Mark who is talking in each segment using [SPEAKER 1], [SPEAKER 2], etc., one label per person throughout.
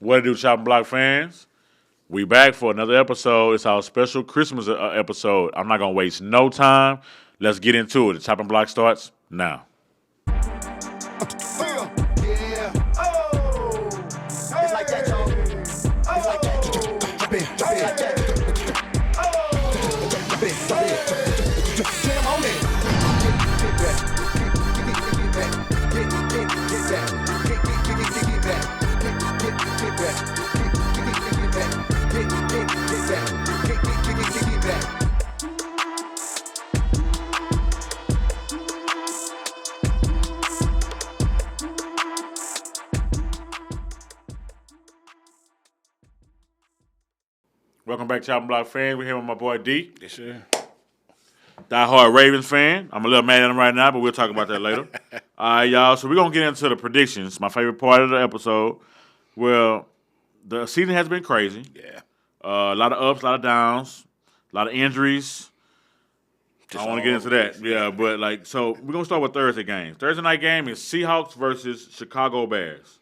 [SPEAKER 1] What it do, Chopping Block fans? We back for another episode. It's our special Christmas episode. I'm not going to waste no time. Let's get into it. The Chopping Block starts now. Welcome back, Chopping Block fans. We're here with my boy D.
[SPEAKER 2] Yes, sir.
[SPEAKER 1] Die-hard Ravens fan. I'm a little mad at him right now, but we'll talk about that later. All right, y'all. So we're going to get into the predictions, my favorite part of the episode. Well, the season has been crazy.
[SPEAKER 2] Yeah.
[SPEAKER 1] A lot of ups, a lot of downs, a lot of injuries. I don't want to get into that. Yeah, but so we're going to start with Thursday games. Thursday night game is Seahawks versus Chicago Bears.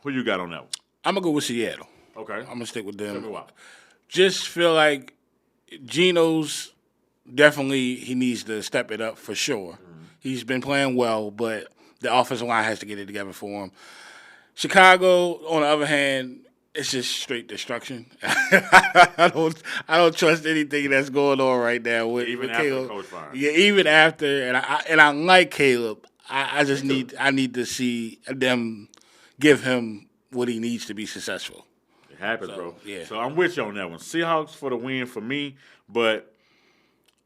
[SPEAKER 1] Who you got on that one?
[SPEAKER 2] I'm going to go with Seattle.
[SPEAKER 1] Okay.
[SPEAKER 2] I'm going to stick with them.
[SPEAKER 1] Tell me why.
[SPEAKER 2] Just feel like Geno's definitely, he needs to step it up for sure. Mm-hmm. He's been playing well, but the offensive line has to get it together for him. Chicago, on the other hand, it's just straight destruction. I don't trust anything that's going on right now with
[SPEAKER 1] after
[SPEAKER 2] Caleb.
[SPEAKER 1] Coach Fire.
[SPEAKER 2] Yeah, even after, and I like Caleb. I just need to see them give him what he needs to be successful.
[SPEAKER 1] It happens, bro.
[SPEAKER 2] Yeah.
[SPEAKER 1] So I'm with you on that one. Seahawks for the win for me, but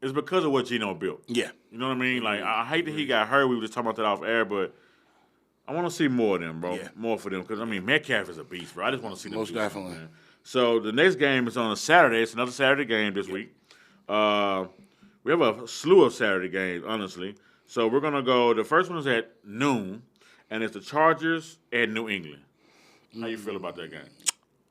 [SPEAKER 1] it's because of what Geno built.
[SPEAKER 2] Yeah.
[SPEAKER 1] You know what I mean? Like, I hate that he got hurt. We were just talking about that off air, but I want to see more of them, bro. Yeah. More for them. Because, Metcalf is a beast, bro. I just want to see them.
[SPEAKER 2] Most definitely.
[SPEAKER 1] Man. So the next game is on a Saturday. It's another Saturday game this week. We have a slew of Saturday games, honestly. So we're going to go. The first one is at noon, and it's the Chargers at New England. How you feel about that game?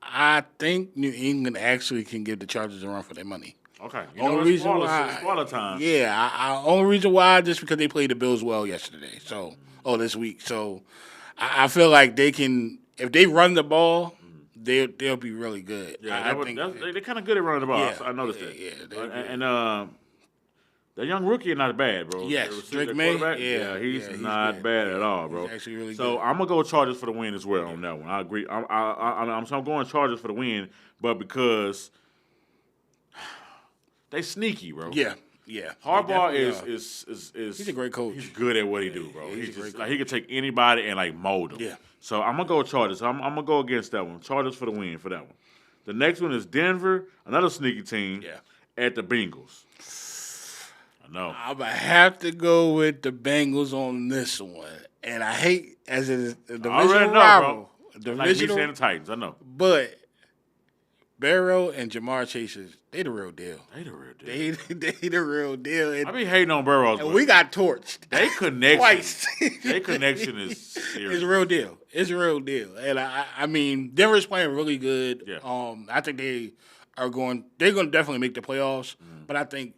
[SPEAKER 2] I think New England actually can give the Chargers a run for their money.
[SPEAKER 1] Okay.
[SPEAKER 2] Only reason why,
[SPEAKER 1] spoiler time.
[SPEAKER 2] Yeah, only reason why just because they played the Bills well yesterday. This week. So I feel like they can, if they run the ball, they'll be really good.
[SPEAKER 1] Yeah, they're kind of good at running the ball. Yeah, I noticed that. Yeah, the young rookie is not bad, bro.
[SPEAKER 2] Yes, Drake May.
[SPEAKER 1] He's not bad at all, bro.
[SPEAKER 2] He's actually really good.
[SPEAKER 1] So I'm gonna go Chargers for the win as well on that one. I agree. I'm going Chargers for the win, but because they sneaky, bro.
[SPEAKER 2] Yeah.
[SPEAKER 1] Harbaugh is
[SPEAKER 2] he's a great coach.
[SPEAKER 1] He's good at what he do, bro. He's just he can take anybody and mold them. Yeah. So I'm gonna go Chargers. I'm gonna go against that one. Chargers for the win for that one. The next one is Denver, another sneaky team. Yeah. At the Bengals. No.
[SPEAKER 2] I'm going to have to go with the Bengals on this one. And I hate, as a divisional rival.
[SPEAKER 1] Like me saying the Titans, I know.
[SPEAKER 2] But Barrow and Jamar Chase, they the real deal.
[SPEAKER 1] They
[SPEAKER 2] the real deal. And
[SPEAKER 1] I be hating on Barrow.
[SPEAKER 2] And we got torched.
[SPEAKER 1] They connection.
[SPEAKER 2] Twice.
[SPEAKER 1] Their connection is serious.
[SPEAKER 2] It's a real deal. And Denver's playing really good. Yeah. I think they're going to definitely make the playoffs. But I think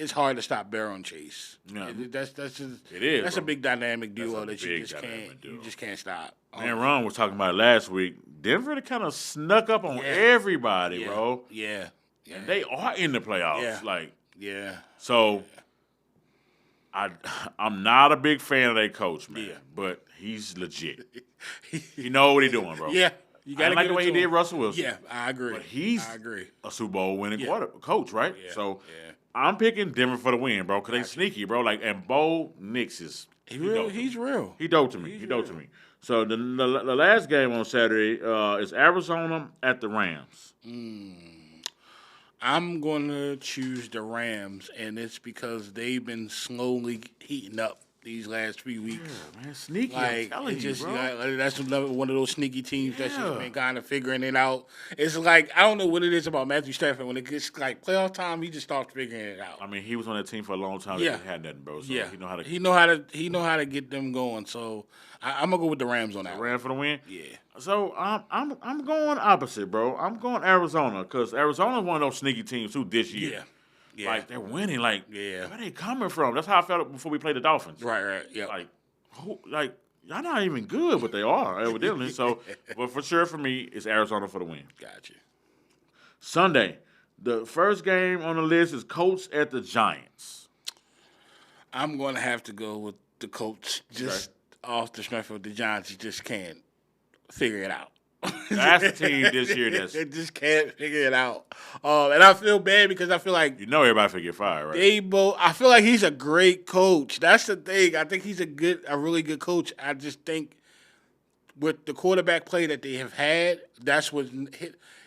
[SPEAKER 2] it's hard to stop Barrow and Chase. Yeah. That's a big dynamic duo that you just can't stop.
[SPEAKER 1] Man, Ron was talking about it last week. Denver kind of snuck up on everybody, bro.
[SPEAKER 2] Yeah.
[SPEAKER 1] And they are in the playoffs.
[SPEAKER 2] Yeah.
[SPEAKER 1] So I'm not a big fan of their coach, man. Yeah. But he's legit. He know what he's doing, bro.
[SPEAKER 2] Yeah.
[SPEAKER 1] You gotta like the way he did Russell Wilson.
[SPEAKER 2] Yeah, I agree.
[SPEAKER 1] But he's a Super Bowl winning coach, right? Yeah. So I'm picking Denver for the win, bro, because they sneaky, bro. And Bo Nix is
[SPEAKER 2] he's real.
[SPEAKER 1] He dope to me. To me. So the last game on Saturday is Arizona at the Rams.
[SPEAKER 2] I'm going to choose the Rams, and it's because they've been slowly heating up these last 3 weeks.
[SPEAKER 1] Yeah, man, sneaky. I'm telling you, bro.
[SPEAKER 2] That's one of those sneaky teams that's just been kind of figuring it out. It's like, I don't know what it is about Matthew Stafford. When it gets playoff time, he just starts figuring it out.
[SPEAKER 1] He was on that team for a long time. Yeah, he had nothing, bro. So he
[SPEAKER 2] know how to get them going. So I'm gonna go with the Rams on that.
[SPEAKER 1] Rams for the win.
[SPEAKER 2] Yeah.
[SPEAKER 1] So I'm going opposite, bro. I'm going Arizona because Arizona's one of those sneaky teams too this year.
[SPEAKER 2] Yeah.
[SPEAKER 1] Yeah. They're winning. Where they coming from? That's how I felt before we played the Dolphins.
[SPEAKER 2] Right. Yeah.
[SPEAKER 1] y'all not even good, but they are, evidently. So, but for sure for me, it's Arizona for the win.
[SPEAKER 2] Gotcha.
[SPEAKER 1] Sunday, the first game on the list is Colts at the Giants.
[SPEAKER 2] I'm going to have to go with the Colts just off the strength of the Giants. You just can't figure it out.
[SPEAKER 1] That's the team this year
[SPEAKER 2] they just can't figure it out. And I feel bad because I feel like
[SPEAKER 1] everybody finna get fired, right?
[SPEAKER 2] I feel like he's a great coach. That's the thing. I think he's a really good coach. I just think with the quarterback play that they have had, that's what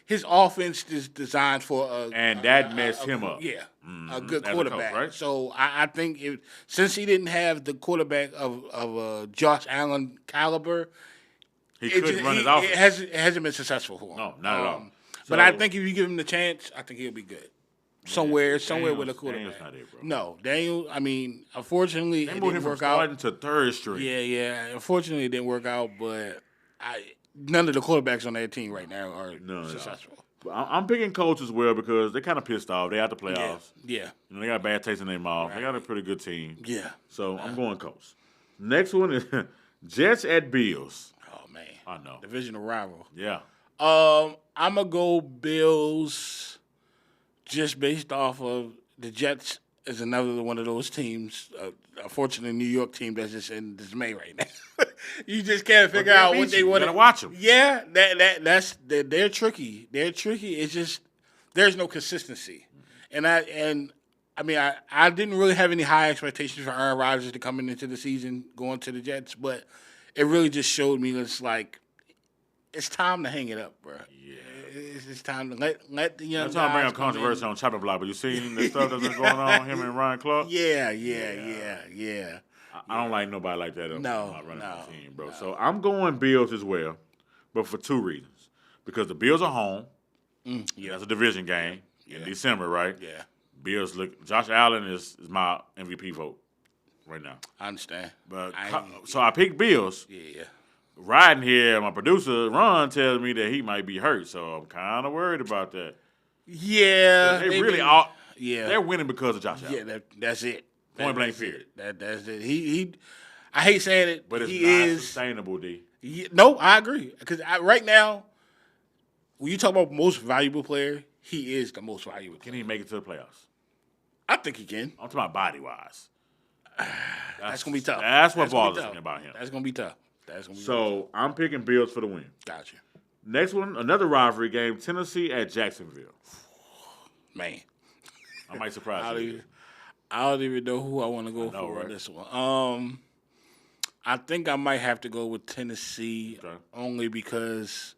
[SPEAKER 2] his offense is designed for.
[SPEAKER 1] That messed him up.
[SPEAKER 2] Yeah, a good
[SPEAKER 1] as a
[SPEAKER 2] quarterback.
[SPEAKER 1] coach, right?
[SPEAKER 2] So I think since he didn't have the quarterback of Josh Allen caliber,
[SPEAKER 1] he couldn't run his offense.
[SPEAKER 2] It hasn't been successful for him.
[SPEAKER 1] No, not at all.
[SPEAKER 2] But I think if you give him the chance, I think he'll be good. Somewhere with a quarterback.
[SPEAKER 1] Daniel's not it, bro.
[SPEAKER 2] No, Daniel. I mean, unfortunately,
[SPEAKER 1] They
[SPEAKER 2] it
[SPEAKER 1] moved
[SPEAKER 2] didn't
[SPEAKER 1] him from
[SPEAKER 2] work out.
[SPEAKER 1] starting to third string.
[SPEAKER 2] Yeah. Unfortunately, it didn't work out. But none of the quarterbacks on that team right now are successful.
[SPEAKER 1] I'm picking Colts as well because they're kind of pissed off. They out the playoffs.
[SPEAKER 2] Yeah.
[SPEAKER 1] They got a bad taste in their mouth.
[SPEAKER 2] Right.
[SPEAKER 1] They got a pretty good team.
[SPEAKER 2] Yeah.
[SPEAKER 1] So I'm going Colts. Next one is Jets at Bills.
[SPEAKER 2] Oh man,
[SPEAKER 1] I know.
[SPEAKER 2] Divisional rival.
[SPEAKER 1] Yeah.
[SPEAKER 2] I'm gonna go Bills, just based off of the Jets is another one of those teams. Unfortunately, New York team that's just in dismay right now. You just can't figure out what they want
[SPEAKER 1] to watch them.
[SPEAKER 2] Yeah, they're tricky. They're tricky. It's just there's no consistency, and I mean I didn't really have any high expectations for Aaron Rodgers to coming into the season going to the Jets, but it really just showed me it's time to hang it up, bro. Yeah. It's time to let the young guys.
[SPEAKER 1] I'm trying to bring up controversy on chopping block, but you seen the stuff that's been going on him and Ryan Clark?
[SPEAKER 2] Yeah.
[SPEAKER 1] I don't like nobody like that.
[SPEAKER 2] No,
[SPEAKER 1] running the team, bro. No. So I'm going Bills as well, but for two reasons. Because the Bills are home. That's a division game in December, right?
[SPEAKER 2] Yeah.
[SPEAKER 1] Bills look. Josh Allen is my MVP vote right now.
[SPEAKER 2] I understand.
[SPEAKER 1] But so I picked Bills.
[SPEAKER 2] Yeah.
[SPEAKER 1] Riding here, my producer Ron tells me that he might be hurt, so I'm kind of worried about that.
[SPEAKER 2] Yeah,
[SPEAKER 1] they're winning because of Josh Allen.
[SPEAKER 2] Yeah, that's it.
[SPEAKER 1] Point blank period.
[SPEAKER 2] That's it. He I hate saying it,
[SPEAKER 1] but it's
[SPEAKER 2] he
[SPEAKER 1] not
[SPEAKER 2] is
[SPEAKER 1] sustainable, D.
[SPEAKER 2] No, I agree because right now, when you talk about most valuable player, he is the most valuable.
[SPEAKER 1] Can he make it to the playoffs?
[SPEAKER 2] I think he can.
[SPEAKER 1] I'm talking about body wise.
[SPEAKER 2] That's gonna be tough.
[SPEAKER 1] That's what bothers me about him.
[SPEAKER 2] That's gonna be tough.
[SPEAKER 1] I'm picking Bills for the win.
[SPEAKER 2] Gotcha.
[SPEAKER 1] Next one, another rivalry game: Tennessee at Jacksonville.
[SPEAKER 2] Man,
[SPEAKER 1] I might surprise you.
[SPEAKER 2] I don't even know who I want to go for this one. I think I might have to go with Tennessee only because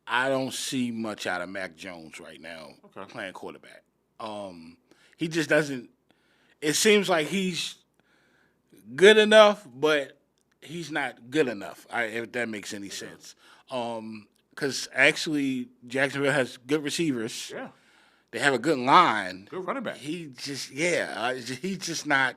[SPEAKER 2] I don't see much out of Mac Jones right now playing quarterback. He just doesn't. It seems like he's good enough, but he's not good enough. If that makes any sense. Because actually Jacksonville has good receivers.
[SPEAKER 1] Yeah.
[SPEAKER 2] They have a good line.
[SPEAKER 1] Good running back.
[SPEAKER 2] He's just not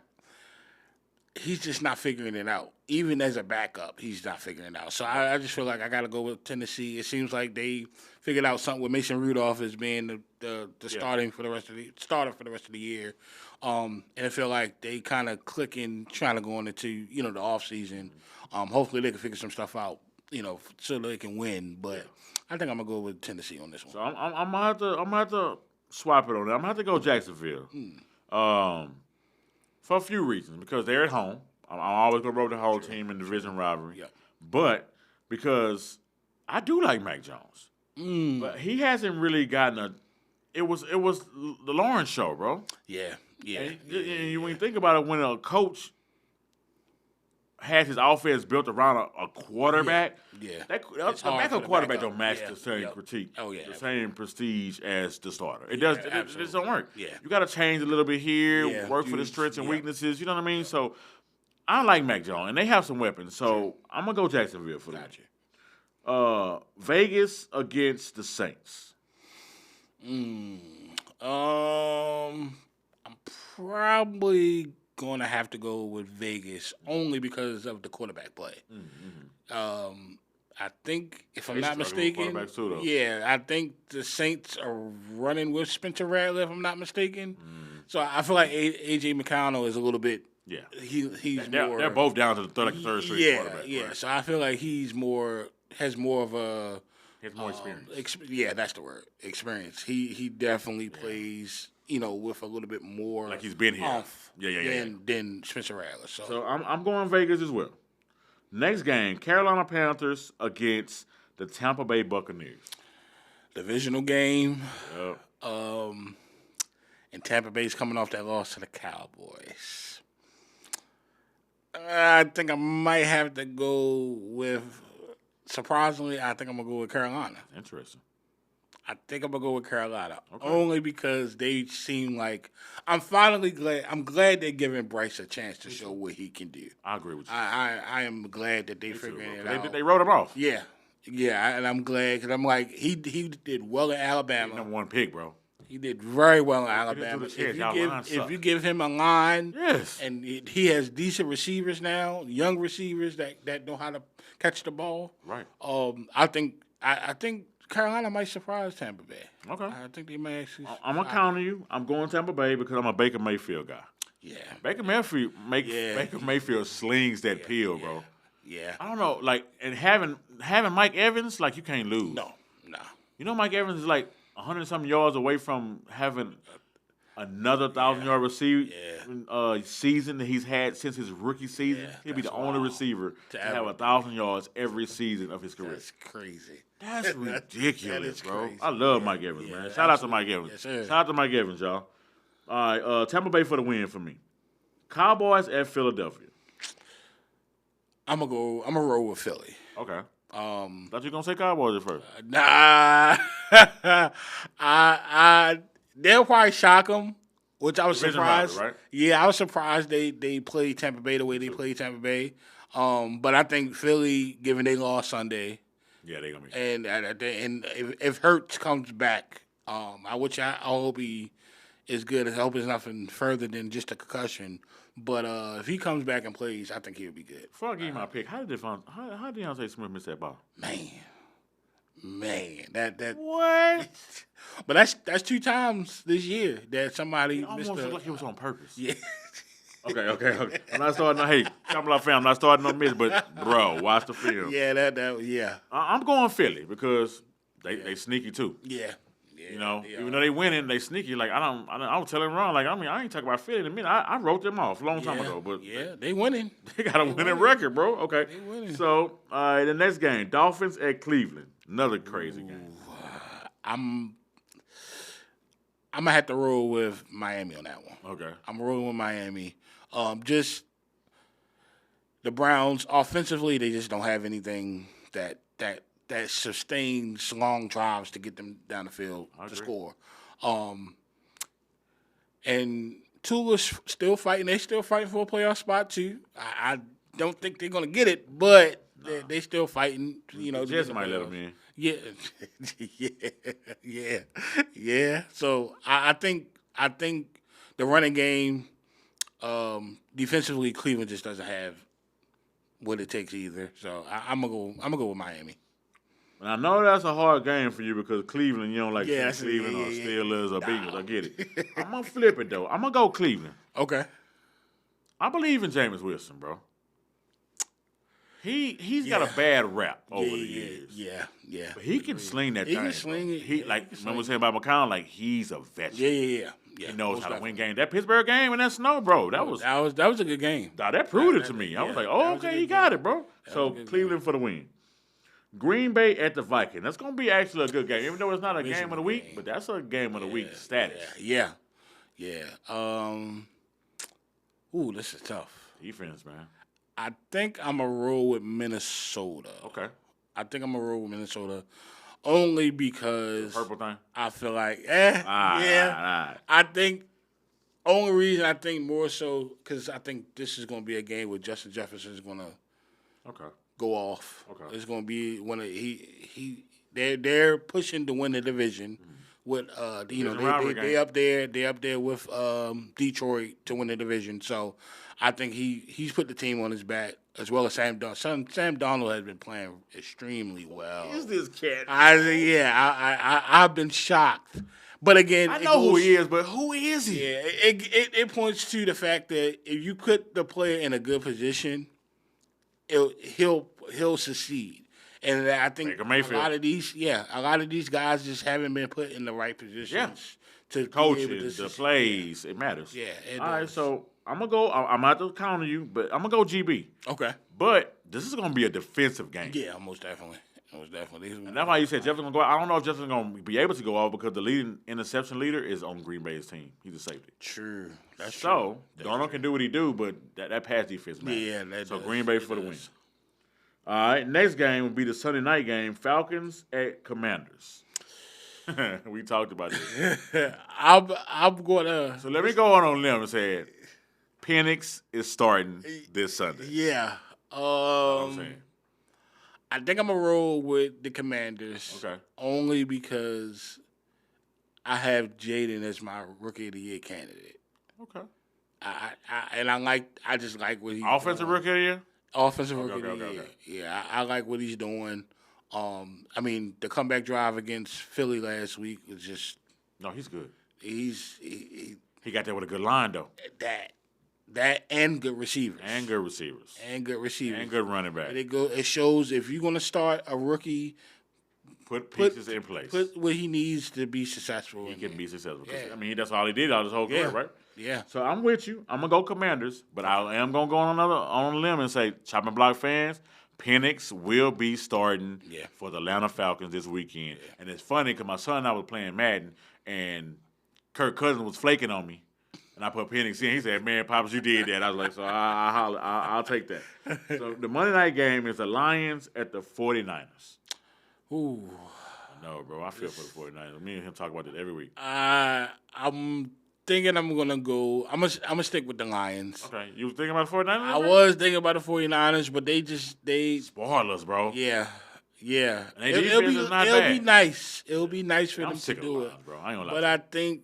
[SPEAKER 2] figuring it out. Even as a backup, he's not figuring it out. So I just feel like I got to go with Tennessee. It seems like they figured out something with Mason Rudolph as being the starter for the rest of the year. And I feel like they kind of clicking, trying to go into the off season. Hopefully they can figure some stuff out, so they can win. But I think I'm gonna go with Tennessee on this one.
[SPEAKER 1] So I'm gonna have to swap it on that. I'm gonna have to go Jacksonville. For a few reasons. Because they're at home. I'm always gonna roll the whole team in division rivalry.
[SPEAKER 2] Yeah.
[SPEAKER 1] But because I do like Mac Jones. But he hasn't really gotten it was the Lawrence show, bro.
[SPEAKER 2] Yeah.
[SPEAKER 1] And when you think about it, when a coach has his offense built around a quarterback, a backup quarterback don't match the same critique, the same prestige as the starter. It does. It just don't work.
[SPEAKER 2] Yeah.
[SPEAKER 1] You got to change a little bit here, work for the strengths and weaknesses. You know what I mean? So I like Mac Jones, and they have some weapons. So I'm gonna go Jacksonville for that. Vegas against the Saints.
[SPEAKER 2] I'm probably going to have to go with Vegas only because of the quarterback play. I think, if I'm not mistaken, I think the Saints are running with Spencer Rattler, if I'm not mistaken. So I feel like A.J. McConnell is a little bit
[SPEAKER 1] Yeah.
[SPEAKER 2] He's
[SPEAKER 1] They're,
[SPEAKER 2] more.
[SPEAKER 1] they're both down to the third string quarterback.
[SPEAKER 2] Yeah.
[SPEAKER 1] Right?
[SPEAKER 2] So I feel like has more of a.
[SPEAKER 1] He has more experience.
[SPEAKER 2] That's the word. Experience. He definitely plays, with a little bit more
[SPEAKER 1] Like he's been here.
[SPEAKER 2] oomph than Spencer Rattler.
[SPEAKER 1] So I'm going Vegas as well. Next game, Carolina Panthers against the Tampa Bay Buccaneers.
[SPEAKER 2] Divisional game.
[SPEAKER 1] Yep.
[SPEAKER 2] And Tampa Bay's coming off that loss to the Cowboys. I think I might have to go with. Surprisingly, I think I'm gonna go with Carolina.
[SPEAKER 1] Interesting.
[SPEAKER 2] I think I'm gonna go with Carolina only because they seem like I'm finally glad. I'm glad they're giving Bryce a chance to show what he can do.
[SPEAKER 1] I agree with you.
[SPEAKER 2] I am glad that they figuring it out.
[SPEAKER 1] They wrote him off.
[SPEAKER 2] Yeah, and I'm glad because I'm like he did well in Alabama.
[SPEAKER 1] Number one pick, bro.
[SPEAKER 2] He did very well in Alabama.
[SPEAKER 1] If
[SPEAKER 2] you give him a line,
[SPEAKER 1] yes,
[SPEAKER 2] and he has decent receivers now, young receivers that know how to catch the ball.
[SPEAKER 1] Right.
[SPEAKER 2] I think Carolina might surprise Tampa Bay.
[SPEAKER 1] Okay.
[SPEAKER 2] I think they may actually.
[SPEAKER 1] I'm gonna counter you. I'm going Tampa Bay because I'm a Baker Mayfield guy.
[SPEAKER 2] Yeah.
[SPEAKER 1] Baker Mayfield slings that pill, bro.
[SPEAKER 2] Yeah.
[SPEAKER 1] I don't know, like, and having Mike Evans, like, you can't lose.
[SPEAKER 2] No.
[SPEAKER 1] You know, Mike Evans is like 100-something yards away from having another 1,000-yard season that he's had since his rookie season. He'll be the only receiver to have 1,000 yards every season of his career.
[SPEAKER 2] That's crazy.
[SPEAKER 1] That's ridiculous, bro.
[SPEAKER 2] crazy.
[SPEAKER 1] I love Mike Evans, man. Shout out to Mike Evans.
[SPEAKER 2] Yes, sir.
[SPEAKER 1] Shout out to Mike Evans, y'all. All right, Tampa Bay for the win for me. Cowboys at Philadelphia.
[SPEAKER 2] I'm gonna roll with Philly.
[SPEAKER 1] Okay. Thought you were gonna say Cowboys at first.
[SPEAKER 2] Nah. They'll probably shock them, which I was surprised.
[SPEAKER 1] Right?
[SPEAKER 2] Yeah, I was surprised they played Tampa Bay the way they played Tampa Bay. But I think Philly, given they lost Sunday,
[SPEAKER 1] yeah, they're gonna be.
[SPEAKER 2] And if Hurts comes back, I hope he is good. I hope it's nothing further than just a concussion. But if he comes back and plays, I think he'll be good.
[SPEAKER 1] Before I give you my pick, how did Deontay Smith miss that ball?
[SPEAKER 2] Man, that
[SPEAKER 1] what?
[SPEAKER 2] But that's 2 times this year that somebody
[SPEAKER 1] Almost looked like it was on purpose.
[SPEAKER 2] Yeah.
[SPEAKER 1] Okay. I'm not starting. Hey, Kamala fam, I'm not starting no miss, but bro, watch the film.
[SPEAKER 2] Yeah.
[SPEAKER 1] I'm going Philly because they sneaky too.
[SPEAKER 2] Yeah.
[SPEAKER 1] You know, even though they winning, they sneaky. Like I was telling Ron, like I ain't talking about Philly in a minute. I wrote them off a long time ago, but
[SPEAKER 2] they winning.
[SPEAKER 1] They got a winning record, bro. Okay,
[SPEAKER 2] they winning.
[SPEAKER 1] So the next game, Dolphins at Cleveland, another crazy game.
[SPEAKER 2] I'm gonna have to roll with Miami on that one.
[SPEAKER 1] Okay,
[SPEAKER 2] I'm rolling with Miami. Just the Browns offensively, they just don't have anything that sustains long drives to get them down the field to score. And Tula's still fighting. They're still fighting for a playoff spot too. I don't think they're gonna get it, but they still fighting. You know,
[SPEAKER 1] Jets might let them in.
[SPEAKER 2] Yeah. So I think the running game, defensively, Cleveland just doesn't have what it takes either. So I'm gonna go with Miami.
[SPEAKER 1] And I know that's a hard game for you because Cleveland, you don't like Cleveland or Steelers or Bengals. I get it. I'm gonna flip it though. I'm gonna go Cleveland.
[SPEAKER 2] Okay.
[SPEAKER 1] I believe in Jameis Wilson, bro. He's got a bad rap over the years.
[SPEAKER 2] Yeah.
[SPEAKER 1] But he can sling that thing.
[SPEAKER 2] He can sling it.
[SPEAKER 1] Remember saying about McCown, like he's a veteran.
[SPEAKER 2] Yeah.
[SPEAKER 1] He knows how to win games. That Pittsburgh game and that snow, bro. That was
[SPEAKER 2] a good game.
[SPEAKER 1] That proved it to me. I was like, okay, he got it, bro. So Cleveland for the win. Green Bay at the Vikings. That's gonna be actually a good game, even though it's not a game of the week, but that's a game of the week status.
[SPEAKER 2] Yeah. This is tough.
[SPEAKER 1] Defense, man.
[SPEAKER 2] I think I'm going to roll with Minnesota.
[SPEAKER 1] Okay.
[SPEAKER 2] I think I'm going to roll with Minnesota only because
[SPEAKER 1] the purple thing?
[SPEAKER 2] I feel like,
[SPEAKER 1] Right.
[SPEAKER 2] I think only reason I think more so because I think this is going to be a game where Justin Jefferson is going to go off.
[SPEAKER 1] Okay.
[SPEAKER 2] It's going to be when they're pushing to win the division. With they up there with Detroit to win the division. So I think he's put the team on his back as well as Sam Darnold. Sam Darnold has been playing extremely well.
[SPEAKER 1] Who's this cat?
[SPEAKER 2] I've been shocked, But again,
[SPEAKER 1] I know who he is, but who is he?
[SPEAKER 2] Yeah, it points to the fact that if you put the player in a good position, he'll succeed. And I think
[SPEAKER 1] Baker
[SPEAKER 2] a
[SPEAKER 1] Mayfield.
[SPEAKER 2] lot of these guys just haven't been put in the right positions to
[SPEAKER 1] Coaches,
[SPEAKER 2] be able to
[SPEAKER 1] the
[SPEAKER 2] succeed.
[SPEAKER 1] plays, it matters.
[SPEAKER 2] Yeah, it
[SPEAKER 1] All right,
[SPEAKER 2] does.
[SPEAKER 1] so I'm gonna go. I'm not to counter you, but I'm gonna go GB.
[SPEAKER 2] Okay.
[SPEAKER 1] But this is gonna be a defensive game.
[SPEAKER 2] Yeah, most definitely.
[SPEAKER 1] And that's why you said Jefferson's gonna go. I don't know if Jefferson's gonna be able to go off because the leading interception leader is on Green Bay's team. He's a safety.
[SPEAKER 2] True. That's
[SPEAKER 1] So
[SPEAKER 2] true.
[SPEAKER 1] Darnold can do what he do, but that pass defense matters.
[SPEAKER 2] Yeah, that
[SPEAKER 1] So
[SPEAKER 2] does.
[SPEAKER 1] Green Bay for the win. All right, next game will be the Sunday night game: Falcons at Commanders. We talked about this.
[SPEAKER 2] I'm gonna.
[SPEAKER 1] So let me go on a limb and say Penix is starting this Sunday.
[SPEAKER 2] Yeah.
[SPEAKER 1] I'm saying.
[SPEAKER 2] I think I'm gonna roll with the Commanders.
[SPEAKER 1] Okay.
[SPEAKER 2] Only because I have Jaden as my Rookie of the Year candidate.
[SPEAKER 1] Okay.
[SPEAKER 2] I just like what he's
[SPEAKER 1] Offensive
[SPEAKER 2] doing.
[SPEAKER 1] rookie of the year?
[SPEAKER 2] Offensive Rookie of the
[SPEAKER 1] okay.
[SPEAKER 2] Year. Yeah, I like what he's doing. I mean, the comeback drive against Philly last week was just
[SPEAKER 1] No, he's good.
[SPEAKER 2] he
[SPEAKER 1] He got there with a good line, though.
[SPEAKER 2] that and good receivers
[SPEAKER 1] And good receivers.
[SPEAKER 2] and good receivers
[SPEAKER 1] And good running back.
[SPEAKER 2] It shows if you're gonna start a rookie,
[SPEAKER 1] Put pieces in place.
[SPEAKER 2] put what he needs to be successful.
[SPEAKER 1] He can be successful. 'Cause,
[SPEAKER 2] Yeah.
[SPEAKER 1] I mean, that's all he did all his whole career, right?
[SPEAKER 2] Yeah.
[SPEAKER 1] So I'm with you. I'm gonna go Commanders, but I am gonna go on a limb and say, chopping block fans, Penix will be starting for the Atlanta Falcons this weekend. Yeah. And it's funny because my son and I was playing Madden, and Kirk Cousins was flaking on me, and I put Penix in. He said, "Man, Pops, you did that." I was like, "So I'll take that." So the Monday night game is the Lions at the 49ers.
[SPEAKER 2] Ooh.
[SPEAKER 1] No, bro, I feel for the 49ers. Me and him talk about it every week.
[SPEAKER 2] I'm thinking I'm gonna go. I'm gonna stick with the Lions.
[SPEAKER 1] Okay, you was thinking about the 49ers?
[SPEAKER 2] I was thinking about the 49ers, but they
[SPEAKER 1] spoilers, bro.
[SPEAKER 2] Yeah.
[SPEAKER 1] And their defense is not bad.
[SPEAKER 2] It'll be nice. It'll be nice for
[SPEAKER 1] I'm
[SPEAKER 2] them to
[SPEAKER 1] sick of
[SPEAKER 2] do
[SPEAKER 1] the
[SPEAKER 2] it.
[SPEAKER 1] Lions, bro. I ain't gonna lie.
[SPEAKER 2] But I think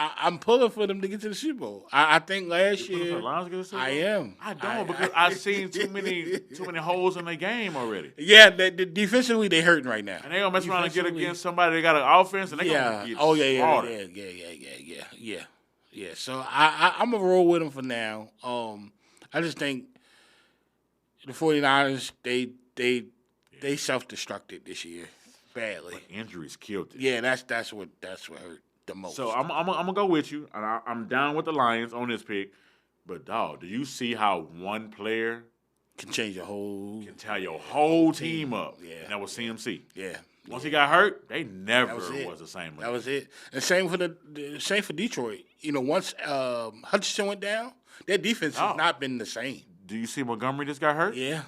[SPEAKER 2] I'm pulling for them to get to the Super Bowl. I think last
[SPEAKER 1] You pulling for
[SPEAKER 2] year
[SPEAKER 1] the Lions to get to the Super Bowl?
[SPEAKER 2] I am.
[SPEAKER 1] I don't because I've seen too many holes in the game already.
[SPEAKER 2] Yeah, the defensively they hurting right now.
[SPEAKER 1] And they gonna mess around and get
[SPEAKER 2] Defensively-
[SPEAKER 1] against somebody that got an offense and they gonna get slaughtered.
[SPEAKER 2] Yeah. So I'm gonna roll with them for now. I just think the 49ers they self-destructed this year badly.
[SPEAKER 1] But injuries killed it.
[SPEAKER 2] Yeah, that's what hurt the most.
[SPEAKER 1] So I'm gonna go with you, and I'm down with the Lions on this pick. But dog, do you see how one player
[SPEAKER 2] can change your whole
[SPEAKER 1] can tie your whole team up?
[SPEAKER 2] Yeah.
[SPEAKER 1] And that was CMC.
[SPEAKER 2] Yeah.
[SPEAKER 1] Once he got hurt, they never
[SPEAKER 2] was
[SPEAKER 1] was the same.
[SPEAKER 2] That was it. And same for Detroit. You know, once Hutchinson went down, their defense has not been the same.
[SPEAKER 1] Do you see Montgomery just got hurt?
[SPEAKER 2] Yeah.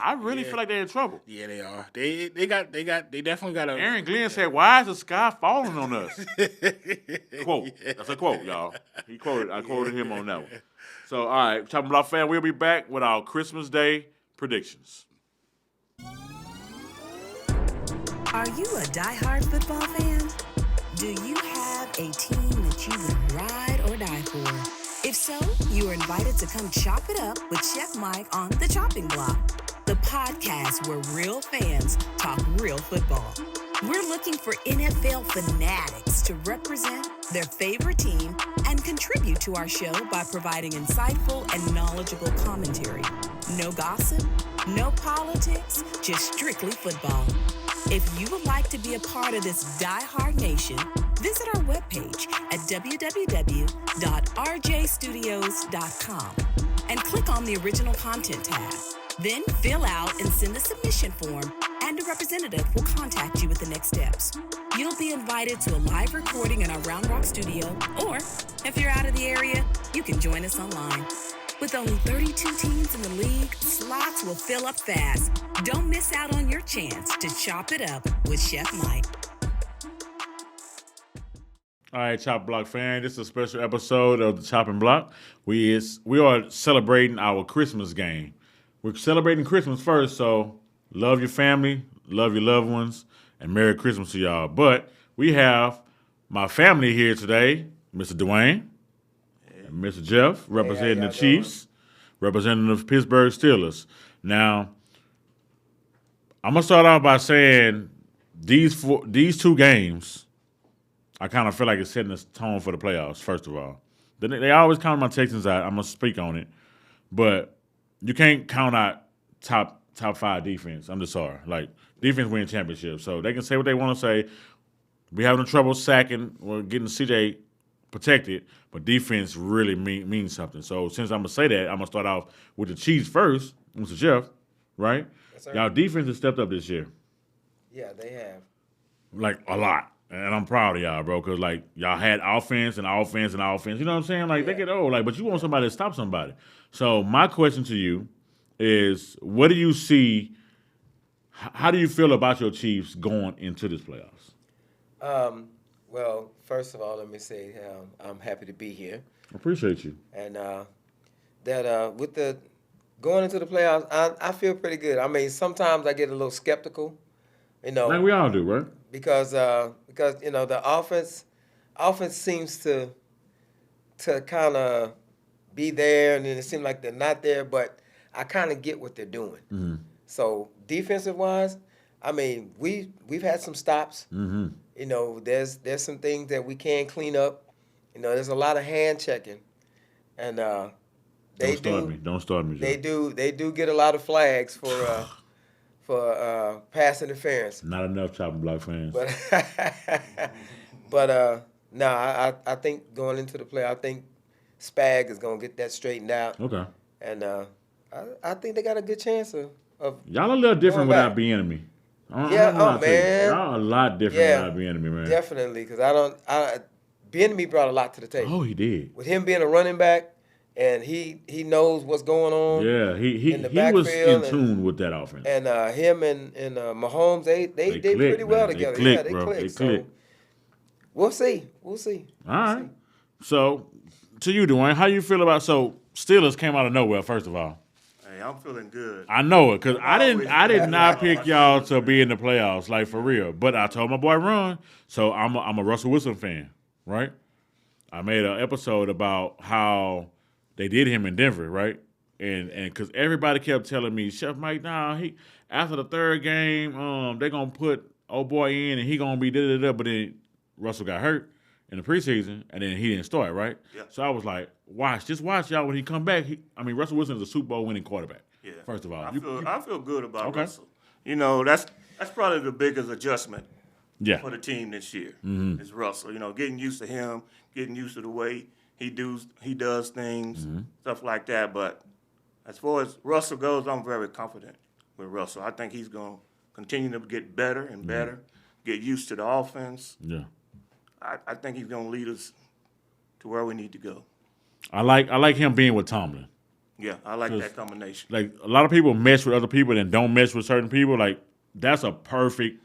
[SPEAKER 1] I really feel like they're in trouble.
[SPEAKER 2] Yeah, they are. They definitely got a.
[SPEAKER 1] Aaron Glenn said, "Why is the sky falling on us?" Quote. That's a quote, y'all. I quoted him on that one. So, all right, Chopping Block fan, we'll be back with our Christmas Day predictions.
[SPEAKER 3] Are you a diehard football fan? Do you have a team that you would ride or die for? If so, you are invited to come chop it up with Chef Mike on The Chopping Block, the podcast where real fans talk real football. We're looking for NFL fanatics to represent their favorite team and contribute to our show by providing insightful and knowledgeable commentary. No gossip, no politics, just strictly football. If you would like to be a part of this diehard nation, visit our webpage at www.rjstudios.com and click on the original content tab. Then fill out and send a submission form, and a representative will contact you with the next steps. You'll be invited to a live recording in our Round Rock studio, or if you're out of the area, you can join us online. With only 32 teams in the league, slots will fill up fast. Don't miss out on your chance to chop it up with Chef Mike.
[SPEAKER 1] All right, Chop Block fan, this is a special episode of the Chopping Block. We are celebrating our Christmas game. We're celebrating Christmas first, so love your family, love your loved ones, and Merry Christmas to y'all. But we have my family here today, Mr. Dwayne and Mr. Jeff, representing the Chiefs, representing the Pittsburgh Steelers. Now, I'm going to start off by saying these two games I kind of feel like it's setting the tone for the playoffs. First of all, they always count my Texans out. I'm gonna speak on it, but you can't count out top 5 defense. I'm just sorry. Like defense win championships, so they can say what they want to say. We having trouble sacking or getting CJ protected, but defense really means something. So since I'm gonna say that, I'm gonna start off with the Chiefs first, Mr. Jeff. Right?
[SPEAKER 4] Yes, sir.
[SPEAKER 1] Y'all defense has stepped up this year,
[SPEAKER 4] Yeah, they have.
[SPEAKER 1] like a lot. And I'm proud of y'all, bro, because, like, y'all had offense and offense and offense. You know what I'm saying? Like, they get old. Like, but you want somebody to stop somebody. So my question to you is, what do you see? How do you feel about your Chiefs going into this playoffs?
[SPEAKER 4] Well, first of all, let me say I'm happy to be here.
[SPEAKER 1] I appreciate you.
[SPEAKER 4] And that with the going into the playoffs, I feel pretty good. I mean, sometimes I get a little skeptical,
[SPEAKER 1] Like we all do, right?
[SPEAKER 4] because the offense seems to kind of be there, and then it seems like they're not there. But I kind of get what they're doing.
[SPEAKER 1] Mm-hmm.
[SPEAKER 4] So defensive wise, I mean, we've had some stops.
[SPEAKER 1] Mm-hmm.
[SPEAKER 4] There's some things that we can clean up. There's a lot of hand checking, and
[SPEAKER 1] Don't start me,
[SPEAKER 4] They
[SPEAKER 1] Jeff.
[SPEAKER 4] do get a lot of flags for pass interference.
[SPEAKER 1] Not enough chopping block fans.
[SPEAKER 4] But no, I think going into the play, I think Spag is gonna get that straightened out,
[SPEAKER 1] Okay.
[SPEAKER 4] and I think they got a good chance of
[SPEAKER 1] Y'all a little different
[SPEAKER 4] Going
[SPEAKER 1] without
[SPEAKER 4] back.
[SPEAKER 1] being me.
[SPEAKER 4] Yeah, oh, man.
[SPEAKER 1] Y'all a lot different
[SPEAKER 4] Yeah.
[SPEAKER 1] without being me, man.
[SPEAKER 4] definitely, because Bieniemy brought a lot to the table.
[SPEAKER 1] Oh, he did.
[SPEAKER 4] With him being a running back, and he knows what's going on.
[SPEAKER 1] Yeah, he
[SPEAKER 4] in the
[SPEAKER 1] was in
[SPEAKER 4] backfield
[SPEAKER 1] tune with that offense.
[SPEAKER 4] And him and Mahomes, they did
[SPEAKER 1] click,
[SPEAKER 4] pretty well
[SPEAKER 1] man. They
[SPEAKER 4] together.
[SPEAKER 1] click,
[SPEAKER 4] They
[SPEAKER 1] bro.
[SPEAKER 4] click.
[SPEAKER 1] They
[SPEAKER 4] So
[SPEAKER 1] click.
[SPEAKER 4] we'll see.
[SPEAKER 1] All right. So, to you, Dwayne, how you feel about Steelers came out of nowhere? First of all,
[SPEAKER 5] Hey, I'm feeling good.
[SPEAKER 1] I know it because I did not
[SPEAKER 5] always-
[SPEAKER 1] pick y'all to be in the playoffs, like for real. But I told my boy Ron, so I'm a Russell Wilson fan, right? I made an episode about how they did him in Denver, right? And because everybody kept telling me, Chef Mike, after the third game, they're gonna put old boy in and he gonna be da-da-da. But then Russell got hurt in the preseason and then he didn't start, right?
[SPEAKER 5] Yeah.
[SPEAKER 1] So I was like, just watch y'all when he come back. Russell Wilson is a Super Bowl winning quarterback.
[SPEAKER 5] Yeah.
[SPEAKER 1] First of all,
[SPEAKER 5] I feel good about
[SPEAKER 1] Okay.
[SPEAKER 5] Russell. That's probably the biggest adjustment
[SPEAKER 1] yeah,
[SPEAKER 5] for the team this year.
[SPEAKER 1] Mm-hmm.
[SPEAKER 5] Is Russell. Getting used to him, getting used to the way he does things,
[SPEAKER 1] Mm-hmm.
[SPEAKER 5] stuff like that. But as far as Russell goes, I'm very confident with Russell. I think he's going to continue to get better and better, get used to the offense.
[SPEAKER 1] yeah.
[SPEAKER 5] I think he's going to lead us to where we need to go.
[SPEAKER 1] I like him being with Tomlin.
[SPEAKER 5] Yeah, I like that combination.
[SPEAKER 1] Like a lot of people mess with other people and don't mess with certain people. Like that's a perfect.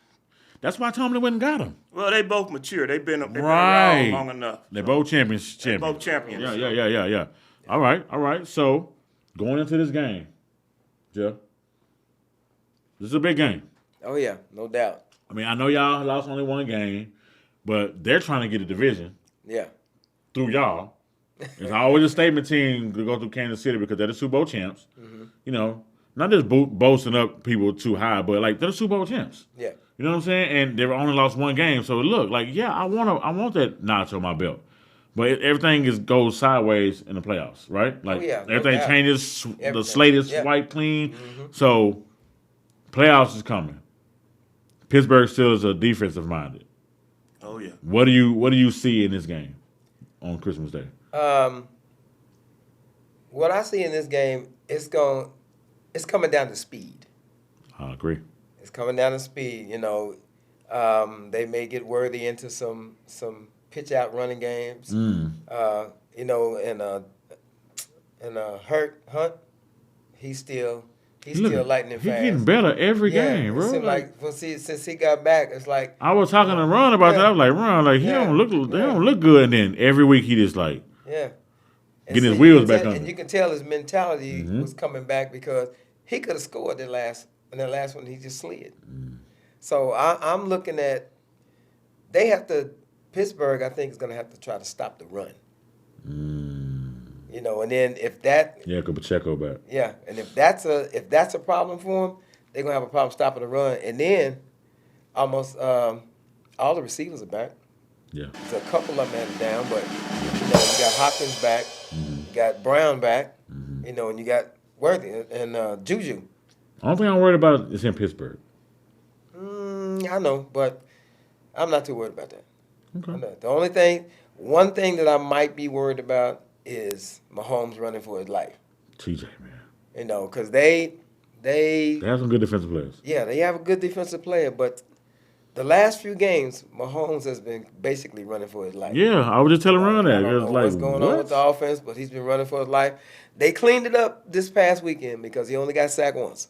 [SPEAKER 1] That's why Tomlin went and got him.
[SPEAKER 5] Well, they both mature. They've been
[SPEAKER 1] Right.
[SPEAKER 5] around long enough.
[SPEAKER 1] They're both champions.
[SPEAKER 5] They're both champions.
[SPEAKER 1] Yeah. All right. So going into this game, Jeff, this is a big game.
[SPEAKER 4] Oh yeah, no doubt.
[SPEAKER 1] I know y'all lost only one game, but they're trying to get a division
[SPEAKER 4] Yeah.
[SPEAKER 1] through y'all. It's always a statement team to go through Kansas City because they're the Super Bowl champs.
[SPEAKER 4] Mm-hmm.
[SPEAKER 1] Not just boasting up people too high, but like they're the Super Bowl champs.
[SPEAKER 4] Yeah.
[SPEAKER 1] You know what I'm saying? And they've only lost one game, so look, like I want that notch on my belt. But everything goes sideways in the playoffs, right? Like
[SPEAKER 4] no
[SPEAKER 1] everything
[SPEAKER 4] doubt.
[SPEAKER 1] changes. The
[SPEAKER 4] Everything.
[SPEAKER 1] slate is
[SPEAKER 4] Yeah.
[SPEAKER 1] wiped clean. So playoffs is coming. Pittsburgh still is a defensive minded.
[SPEAKER 5] Oh, yeah.
[SPEAKER 1] What do you see in this game on Christmas Day?
[SPEAKER 4] What I see in this game, it's coming down to speed.
[SPEAKER 1] I agree.
[SPEAKER 4] It's coming down to speed. They may get Worthy into some pitch out running games. And Hunt, he's still lightning
[SPEAKER 1] He's
[SPEAKER 4] fast.
[SPEAKER 1] getting better every
[SPEAKER 4] Yeah,
[SPEAKER 1] game,
[SPEAKER 4] it
[SPEAKER 1] bro.
[SPEAKER 4] seemed like since he got back, it's like
[SPEAKER 1] I was talking to Ron about that. I was like, Ron, like he
[SPEAKER 4] Yeah.
[SPEAKER 1] don't look
[SPEAKER 4] Yeah.
[SPEAKER 1] good, and then every week he just like
[SPEAKER 4] yeah. And
[SPEAKER 1] getting his
[SPEAKER 4] so you
[SPEAKER 1] wheels
[SPEAKER 4] can
[SPEAKER 1] back
[SPEAKER 4] tell-
[SPEAKER 1] under.
[SPEAKER 4] And you can tell his mentality was coming back because he could have scored in that last one. He just slid. So I'm looking at Pittsburgh. I think is going to have to try to stop the run. And then if that
[SPEAKER 1] Yeah, go Pacheco back.
[SPEAKER 4] yeah, and if that's a problem for them, they're gonna have a problem stopping the run. And then almost all the receivers are back.
[SPEAKER 1] Yeah.
[SPEAKER 4] So a couple of them had it down, but you got Hopkins back, you got Brown back, and you got Worthy and Juju.
[SPEAKER 1] Only thing I'm worried about is in Pittsburgh.
[SPEAKER 4] I know, but I'm not too worried about that.
[SPEAKER 1] Okay.
[SPEAKER 4] I'm not. One thing that I might be worried about is Mahomes running for his life.
[SPEAKER 1] TJ, man.
[SPEAKER 4] Because they
[SPEAKER 1] They have some good defensive players.
[SPEAKER 4] yeah, they have a good defensive player, but the last few games, Mahomes has been basically running for his life.
[SPEAKER 1] Yeah, I was just telling Ron that.
[SPEAKER 4] I
[SPEAKER 1] It
[SPEAKER 4] don't
[SPEAKER 1] was
[SPEAKER 4] know
[SPEAKER 1] like,
[SPEAKER 4] what's going on with the offense, but he's been running for his life. They cleaned it up this past weekend because he only got sacked once.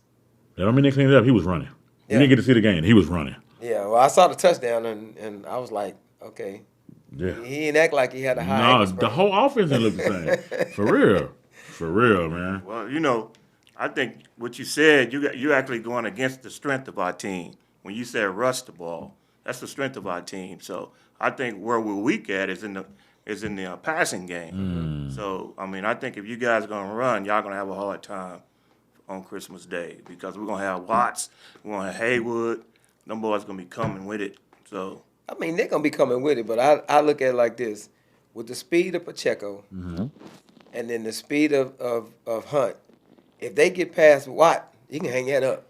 [SPEAKER 1] That don't mean they cleaned it up. He was running.
[SPEAKER 4] Yeah.
[SPEAKER 1] You didn't get to see the game. He was running.
[SPEAKER 4] Yeah, well, I saw the touchdown, and I was like, okay.
[SPEAKER 1] Yeah.
[SPEAKER 4] He didn't act like he had a high
[SPEAKER 1] No,
[SPEAKER 4] ankle
[SPEAKER 1] the
[SPEAKER 4] sprain.
[SPEAKER 1] whole offense didn't look the same. For real. For real, man.
[SPEAKER 5] Well, I think what you said, you're actually going against the strength of our team. When you said rush the ball, that's the strength of our team. So I think where we're weak at is in the passing game. So I think if you guys are gonna run, y'all gonna have a hard time on Christmas Day because we're gonna have Watts, we're gonna have Haywood. Them boys gonna be coming with it. So
[SPEAKER 4] They're going to be coming with it, but I look at it like this. With the speed of Pacheco and then the speed of Hunt, if they get past Watt, you can hang that up.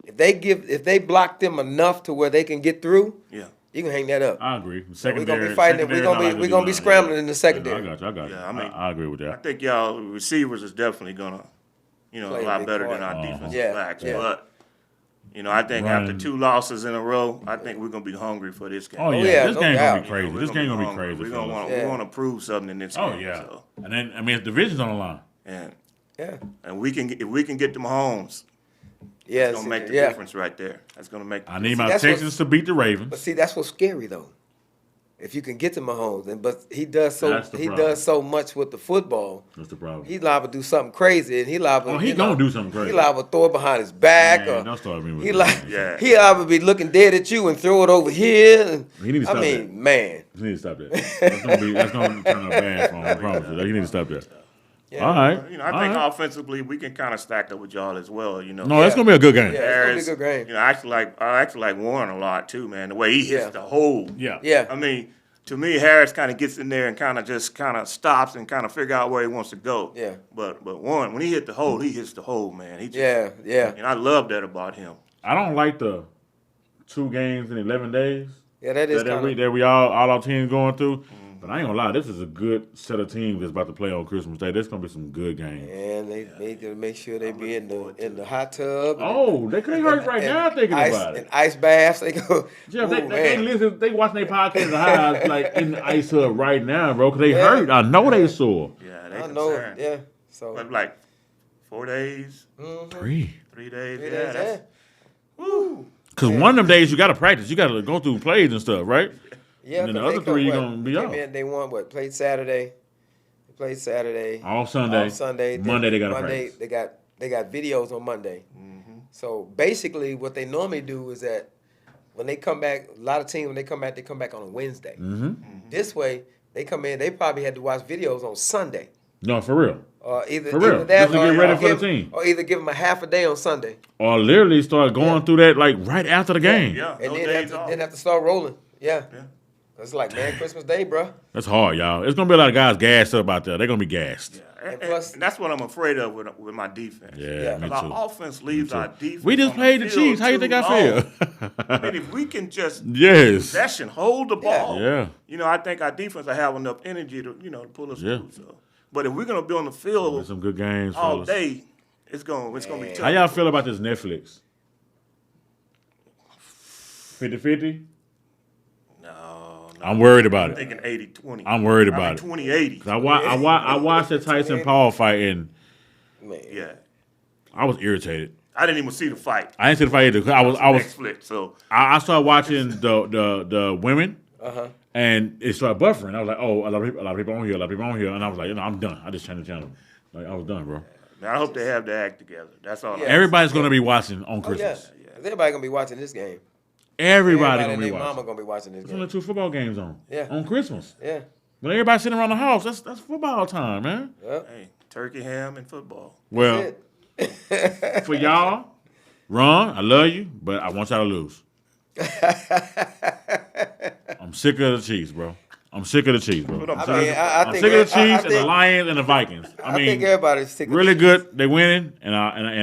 [SPEAKER 4] If they block them enough to where they can get through,
[SPEAKER 5] yeah.
[SPEAKER 4] you can hang that up.
[SPEAKER 1] I agree.
[SPEAKER 4] We're gonna be fighting. We're gonna be scrambling in the secondary.
[SPEAKER 1] I got you. I agree with
[SPEAKER 5] I
[SPEAKER 1] that.
[SPEAKER 5] think y'all receivers is definitely gonna,
[SPEAKER 4] Play
[SPEAKER 5] a
[SPEAKER 4] a
[SPEAKER 5] lot
[SPEAKER 4] big
[SPEAKER 5] better
[SPEAKER 4] part.
[SPEAKER 5] than our defensive
[SPEAKER 4] Yeah,
[SPEAKER 5] backs.
[SPEAKER 4] yeah.
[SPEAKER 5] But I think
[SPEAKER 1] Running.
[SPEAKER 5] after 2 losses in a row, I think we're gonna be hungry for this game.
[SPEAKER 1] Oh, yeah.
[SPEAKER 4] yeah,
[SPEAKER 1] This
[SPEAKER 4] no
[SPEAKER 1] game
[SPEAKER 4] doubt.
[SPEAKER 1] going to be crazy.
[SPEAKER 5] We're
[SPEAKER 1] This game going to be
[SPEAKER 5] hungry.
[SPEAKER 1] crazy.
[SPEAKER 5] We're gonna
[SPEAKER 1] fellas.
[SPEAKER 5] want
[SPEAKER 4] Yeah.
[SPEAKER 5] we want to prove something in this
[SPEAKER 1] Oh,
[SPEAKER 5] game.
[SPEAKER 1] yeah.
[SPEAKER 5] So,
[SPEAKER 1] And then, the division's on the line.
[SPEAKER 5] and
[SPEAKER 4] Yeah,
[SPEAKER 5] if we can get to Mahomes,
[SPEAKER 4] yeah,
[SPEAKER 5] it's gonna make the
[SPEAKER 4] yeah.
[SPEAKER 5] difference right there. That's gonna make.
[SPEAKER 1] I need my
[SPEAKER 4] that's
[SPEAKER 1] Texans to beat the
[SPEAKER 4] But
[SPEAKER 1] Ravens.
[SPEAKER 4] see, that's what's scary though. If you can get to Mahomes, but he does
[SPEAKER 1] That's the problem.
[SPEAKER 4] does so much with the football.
[SPEAKER 1] That's the problem.
[SPEAKER 4] He liable to do something crazy, and he liable.
[SPEAKER 1] Oh, he gonna do something crazy.
[SPEAKER 4] He liable to throw it behind his back,
[SPEAKER 1] Man,
[SPEAKER 4] or
[SPEAKER 1] don't start me with
[SPEAKER 4] he
[SPEAKER 1] that.
[SPEAKER 5] Yeah.
[SPEAKER 4] he liable be looking dead at you and throw it over here. And,
[SPEAKER 1] He need to stop that.
[SPEAKER 4] man,
[SPEAKER 1] You need to stop that. That's gonna turn out bad for him. I promise you. You need to stop that.
[SPEAKER 4] Yeah.
[SPEAKER 1] All right.
[SPEAKER 5] I think
[SPEAKER 1] All right.
[SPEAKER 5] offensively we can kind of stack up with y'all as well.
[SPEAKER 1] No, it's gonna be a good game.
[SPEAKER 4] Yeah. it's gonna be a good game.
[SPEAKER 5] I actually like Warren a lot too, man. The way he hits
[SPEAKER 4] Yeah.
[SPEAKER 5] the hole.
[SPEAKER 1] Yeah.
[SPEAKER 4] yeah,
[SPEAKER 5] To me, Harris kind of gets in there and kind of stops and kind of figure out where he wants to go.
[SPEAKER 4] Yeah.
[SPEAKER 5] But Warren, when he hit the hole, he hits the hole, man. He just,
[SPEAKER 4] yeah.
[SPEAKER 5] And I love that about him.
[SPEAKER 1] I don't like the 2 games in 11 days
[SPEAKER 4] That is kind of.
[SPEAKER 1] that we all our teams going through. But I ain't gonna lie, this is a good set of teams that's about to play on Christmas Day. There's gonna be some good games.
[SPEAKER 4] And they need to make sure they be in the hot tub.
[SPEAKER 1] Oh, they can't hurt right now thinking
[SPEAKER 4] ice,
[SPEAKER 1] about it.
[SPEAKER 4] And ice baths. They go.
[SPEAKER 1] Jeff,
[SPEAKER 4] Ooh,
[SPEAKER 1] they
[SPEAKER 4] man.
[SPEAKER 1] listen. They watching their podcast in the highs like in the ice hub right now, bro. Cause they hurt. I know they sore.
[SPEAKER 5] Yeah, they
[SPEAKER 4] I know.
[SPEAKER 5] concerned.
[SPEAKER 4] Yeah. So.
[SPEAKER 5] But like 4 days,
[SPEAKER 1] 3.
[SPEAKER 5] 3 days.
[SPEAKER 4] Three
[SPEAKER 5] Yeah,
[SPEAKER 4] days,
[SPEAKER 5] that's,
[SPEAKER 4] Woo.
[SPEAKER 1] Cause one of them days you got to practice. You got to go through plays and stuff, right?
[SPEAKER 4] Yeah,
[SPEAKER 1] And then the
[SPEAKER 4] 'cause they
[SPEAKER 1] other 3
[SPEAKER 4] come,
[SPEAKER 1] gonna be
[SPEAKER 4] came
[SPEAKER 1] off.
[SPEAKER 4] in, they won what? Played Saturday. They played Saturday.
[SPEAKER 1] All Sunday.
[SPEAKER 4] All Sunday.
[SPEAKER 1] Monday they got to
[SPEAKER 4] Monday
[SPEAKER 1] practice.
[SPEAKER 4] they got videos on Monday. So basically, what they normally do is that when they come back, a lot of teams when they come back on a Wednesday. This way, they come in. They probably had to watch videos on Sunday.
[SPEAKER 1] No, for real.
[SPEAKER 4] Either
[SPEAKER 1] For real.
[SPEAKER 4] that
[SPEAKER 1] Just to
[SPEAKER 4] or,
[SPEAKER 1] get ready
[SPEAKER 4] or
[SPEAKER 1] for the
[SPEAKER 4] give,
[SPEAKER 1] team.
[SPEAKER 4] or either give them a half a day on Sunday,
[SPEAKER 1] Or literally start going through that like right after the game.
[SPEAKER 5] yeah.
[SPEAKER 4] and
[SPEAKER 5] No
[SPEAKER 4] then
[SPEAKER 5] days off.
[SPEAKER 4] have to start rolling. Yeah,
[SPEAKER 5] Yeah.
[SPEAKER 4] it's like man, Christmas Day, bro.
[SPEAKER 1] That's hard, y'all. It's gonna be a lot of guys gassed up out there. They're gonna be gassed.
[SPEAKER 5] And,
[SPEAKER 4] plus-
[SPEAKER 5] and that's what I'm afraid of with my defense.
[SPEAKER 1] Yeah,
[SPEAKER 4] Yeah.
[SPEAKER 1] me
[SPEAKER 5] Our
[SPEAKER 1] too.
[SPEAKER 5] offense leaves our defense.
[SPEAKER 1] We just
[SPEAKER 5] on
[SPEAKER 1] played the
[SPEAKER 5] field
[SPEAKER 1] Chiefs. How you
[SPEAKER 5] too
[SPEAKER 1] think I
[SPEAKER 5] long.
[SPEAKER 1] feel?
[SPEAKER 5] I mean, if we can just
[SPEAKER 1] Yes.
[SPEAKER 5] possession, hold the ball.
[SPEAKER 1] Yeah.
[SPEAKER 5] I think our defense will have enough energy to, to pull us
[SPEAKER 1] Yeah.
[SPEAKER 5] through. So, but if we're gonna be on the
[SPEAKER 1] There's
[SPEAKER 5] field
[SPEAKER 1] some good games,
[SPEAKER 5] all
[SPEAKER 1] fellas.
[SPEAKER 5] day, it's gonna be tough.
[SPEAKER 1] How y'all feel about this Netflix? 50-50?
[SPEAKER 5] No,
[SPEAKER 1] I'm worried about
[SPEAKER 5] I'm
[SPEAKER 1] it.
[SPEAKER 5] thinking 80-20.
[SPEAKER 1] I'm worried about it.
[SPEAKER 5] 20-80.
[SPEAKER 1] I watched the Tyson Paul fight and
[SPEAKER 4] Man,
[SPEAKER 5] Yeah,
[SPEAKER 1] I was irritated.
[SPEAKER 5] I didn't even see the fight.
[SPEAKER 1] I didn't see the fight either. 'Cause I was
[SPEAKER 5] Netflix. So
[SPEAKER 1] I started watching the women,
[SPEAKER 4] Uh-huh.
[SPEAKER 1] and it started buffering. I was like, oh, a lot of people on here, and I was like, I'm done. I just changed the channel. Like I was done, bro.
[SPEAKER 5] man, I hope they have their act together. That's all.
[SPEAKER 4] Yeah.
[SPEAKER 1] Everybody's gonna be watching on
[SPEAKER 4] Oh yeah,
[SPEAKER 1] Christmas.
[SPEAKER 4] 'Cause everybody gonna be watching this game.
[SPEAKER 1] Everybody
[SPEAKER 4] and
[SPEAKER 1] gonna be
[SPEAKER 4] their
[SPEAKER 1] watching.
[SPEAKER 4] mama gonna be watching this
[SPEAKER 1] There's only
[SPEAKER 4] game.
[SPEAKER 1] 2 football games on.
[SPEAKER 4] Yeah.
[SPEAKER 1] On Christmas.
[SPEAKER 4] Yeah.
[SPEAKER 1] When everybody's sitting around the house, that's football time, man.
[SPEAKER 4] Yep.
[SPEAKER 5] Hey, turkey, ham, and football.
[SPEAKER 1] Well, for y'all, Ron, I love you, but I want y'all to lose. I'm sick of the Chiefs, bro. I'm sick of the Chiefs, bro.
[SPEAKER 5] What I'm
[SPEAKER 4] I
[SPEAKER 5] saying.
[SPEAKER 4] mean, I
[SPEAKER 1] I'm
[SPEAKER 4] think
[SPEAKER 1] sick of the
[SPEAKER 4] I
[SPEAKER 1] Chiefs and the
[SPEAKER 4] think-
[SPEAKER 1] Lions and the Vikings. I mean,
[SPEAKER 4] think everybody's sick of
[SPEAKER 1] really
[SPEAKER 4] the Chiefs.
[SPEAKER 1] good. They winning, and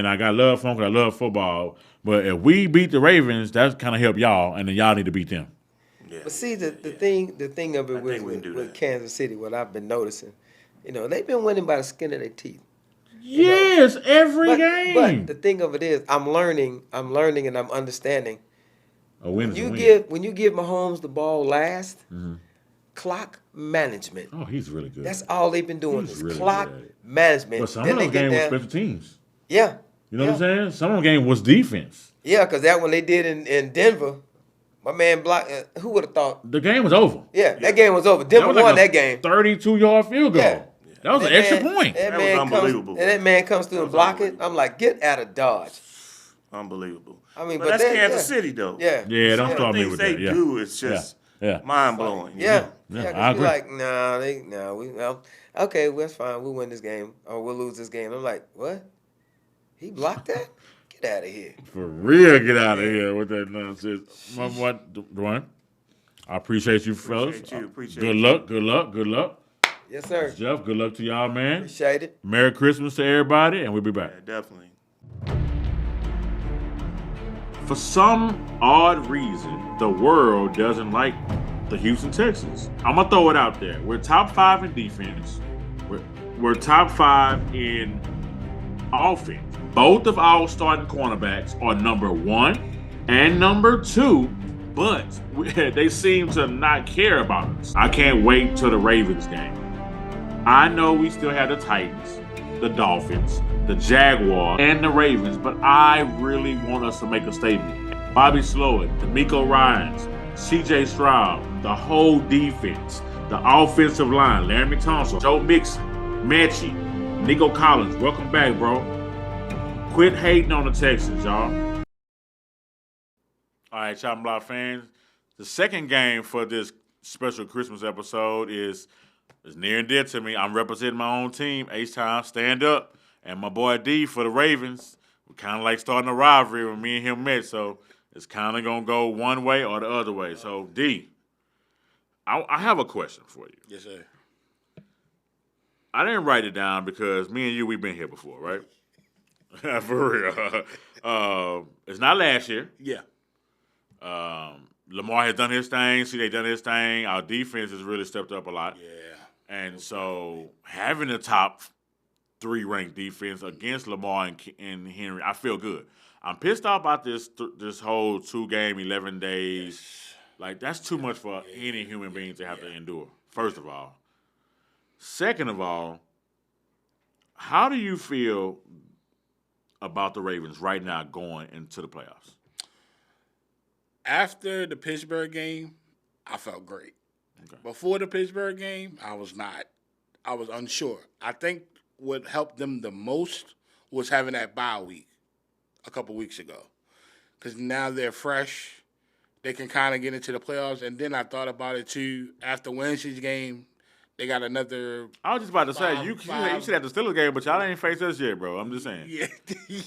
[SPEAKER 1] I got love for them because I love football. But if we beat the Ravens, that's kind of help y'all, and then y'all need to beat them.
[SPEAKER 5] Yeah.
[SPEAKER 4] But see, the thing of it
[SPEAKER 5] I think we
[SPEAKER 4] with,
[SPEAKER 5] can do
[SPEAKER 4] with
[SPEAKER 5] that.
[SPEAKER 4] Kansas City, what I've been noticing, they've been winning by the skin of their teeth.
[SPEAKER 1] Yes, every
[SPEAKER 4] But
[SPEAKER 1] game.
[SPEAKER 4] the thing of it is, I'm learning, and I'm understanding.
[SPEAKER 1] A win
[SPEAKER 4] When
[SPEAKER 1] is a
[SPEAKER 4] you
[SPEAKER 1] win.
[SPEAKER 4] give Mahomes the ball last,
[SPEAKER 1] Mm-hmm.
[SPEAKER 4] clock management.
[SPEAKER 1] Oh, he's really good.
[SPEAKER 4] That's all they've been doing
[SPEAKER 1] He's
[SPEAKER 4] is
[SPEAKER 1] really
[SPEAKER 4] clock
[SPEAKER 1] good at it.
[SPEAKER 4] management.
[SPEAKER 1] But some
[SPEAKER 4] Then
[SPEAKER 1] of
[SPEAKER 4] they
[SPEAKER 1] those
[SPEAKER 4] get
[SPEAKER 1] games were
[SPEAKER 4] down.
[SPEAKER 1] special teams.
[SPEAKER 4] Yeah.
[SPEAKER 1] You know what I'm saying? Some of the game was defense.
[SPEAKER 4] Yeah, because that one they did in Denver, my man blocked. Who would have thought?
[SPEAKER 1] The game was over.
[SPEAKER 4] Yeah, that game was over. Denver
[SPEAKER 1] was like
[SPEAKER 4] won
[SPEAKER 1] a
[SPEAKER 4] that game.
[SPEAKER 1] 32-yard field goal.
[SPEAKER 4] Yeah.
[SPEAKER 1] That was an extra point.
[SPEAKER 4] That
[SPEAKER 5] That
[SPEAKER 4] man
[SPEAKER 5] was unbelievable.
[SPEAKER 4] that man comes through
[SPEAKER 5] That
[SPEAKER 4] and
[SPEAKER 5] was
[SPEAKER 4] block it.
[SPEAKER 5] unbelievable.
[SPEAKER 4] I'm like, get out of Dodge.
[SPEAKER 5] Unbelievable.
[SPEAKER 4] I mean,
[SPEAKER 5] but
[SPEAKER 4] but
[SPEAKER 5] that's
[SPEAKER 4] that-
[SPEAKER 5] Kansas
[SPEAKER 4] yeah.
[SPEAKER 5] City though.
[SPEAKER 4] Yeah.
[SPEAKER 1] Yeah, don't
[SPEAKER 5] Some
[SPEAKER 1] start
[SPEAKER 5] of
[SPEAKER 1] me
[SPEAKER 5] the
[SPEAKER 1] with
[SPEAKER 5] things
[SPEAKER 1] that.
[SPEAKER 5] they
[SPEAKER 1] Yeah.
[SPEAKER 5] do is just
[SPEAKER 1] Yeah.
[SPEAKER 5] mind blowing.
[SPEAKER 4] Yeah.
[SPEAKER 1] Yeah,
[SPEAKER 4] Yeah, 'cause
[SPEAKER 1] I
[SPEAKER 4] you
[SPEAKER 1] agree.
[SPEAKER 4] like, well, okay, well, that's fine. We'll win this game or we'll lose this game. I'm like, what? He blocked that? Get out of here.
[SPEAKER 1] For real, get out of here with that nonsense. What, Dwayne? I appreciate you, fellas.
[SPEAKER 5] Appreciate
[SPEAKER 1] Good
[SPEAKER 5] you.
[SPEAKER 1] luck, good luck, good luck.
[SPEAKER 4] Yes, sir.
[SPEAKER 1] Jeff, good luck to y'all, man.
[SPEAKER 4] Appreciate it.
[SPEAKER 1] Merry Christmas to everybody, and we'll be back.
[SPEAKER 5] Yeah, definitely.
[SPEAKER 1] For some odd reason, the world doesn't like the Houston Texans. I'm going to throw it out there. We're top 5 in defense. We're top 5 in offense. Both of our starting cornerbacks are number 1 and number 2, but they seem to not care about us. I can't wait till the Ravens game. I know we still have the Titans, the Dolphins, the Jaguars, and the Ravens, but I really want us to make a statement. Bobby Slowick, D'Amico Ryans, C.J. Stroud, the whole defense, the offensive line, Larry Thompson, Joe Mixon, Mechie, Nico Collins, welcome back, bro. Quit hating on the Texans, y'all. All right, Chopping Block fans, the second game for this special Christmas episode is near and dear to me. I'm representing my own team, H-Time, stand up. And my boy D for the Ravens. We're kind of like starting a rivalry when me and him met, so it's kind of going to go one way or the other way. So, D, I have a question for you.
[SPEAKER 2] Yes, sir.
[SPEAKER 1] I didn't write it down because me and you, we've been here before, right? For real. It's not last year.
[SPEAKER 2] Yeah.
[SPEAKER 1] Lamar has done his thing. CJ done his thing. Our defense has really stepped up a lot.
[SPEAKER 2] Yeah.
[SPEAKER 1] And so having the top 3 ranked defense against Lamar and Henry, I feel good. I'm pissed off about this whole 2-game, 11 days. Like, that's too much for any human being to have to endure, first of all. Second of all, how do you feel about the Ravens right now going into the playoffs?
[SPEAKER 2] After the Pittsburgh game, I felt great.
[SPEAKER 1] Okay.
[SPEAKER 2] Before the Pittsburgh game, I was not. I was unsure. I think what helped them the most was having that bye week a couple weeks ago. Because now they're fresh. They can kind of get into the playoffs. And then I thought about it, too. After Wednesday's game, they got another.
[SPEAKER 1] I was just about to say, you should have the Steelers game, but y'all ain't faced us yet, bro. I'm just saying.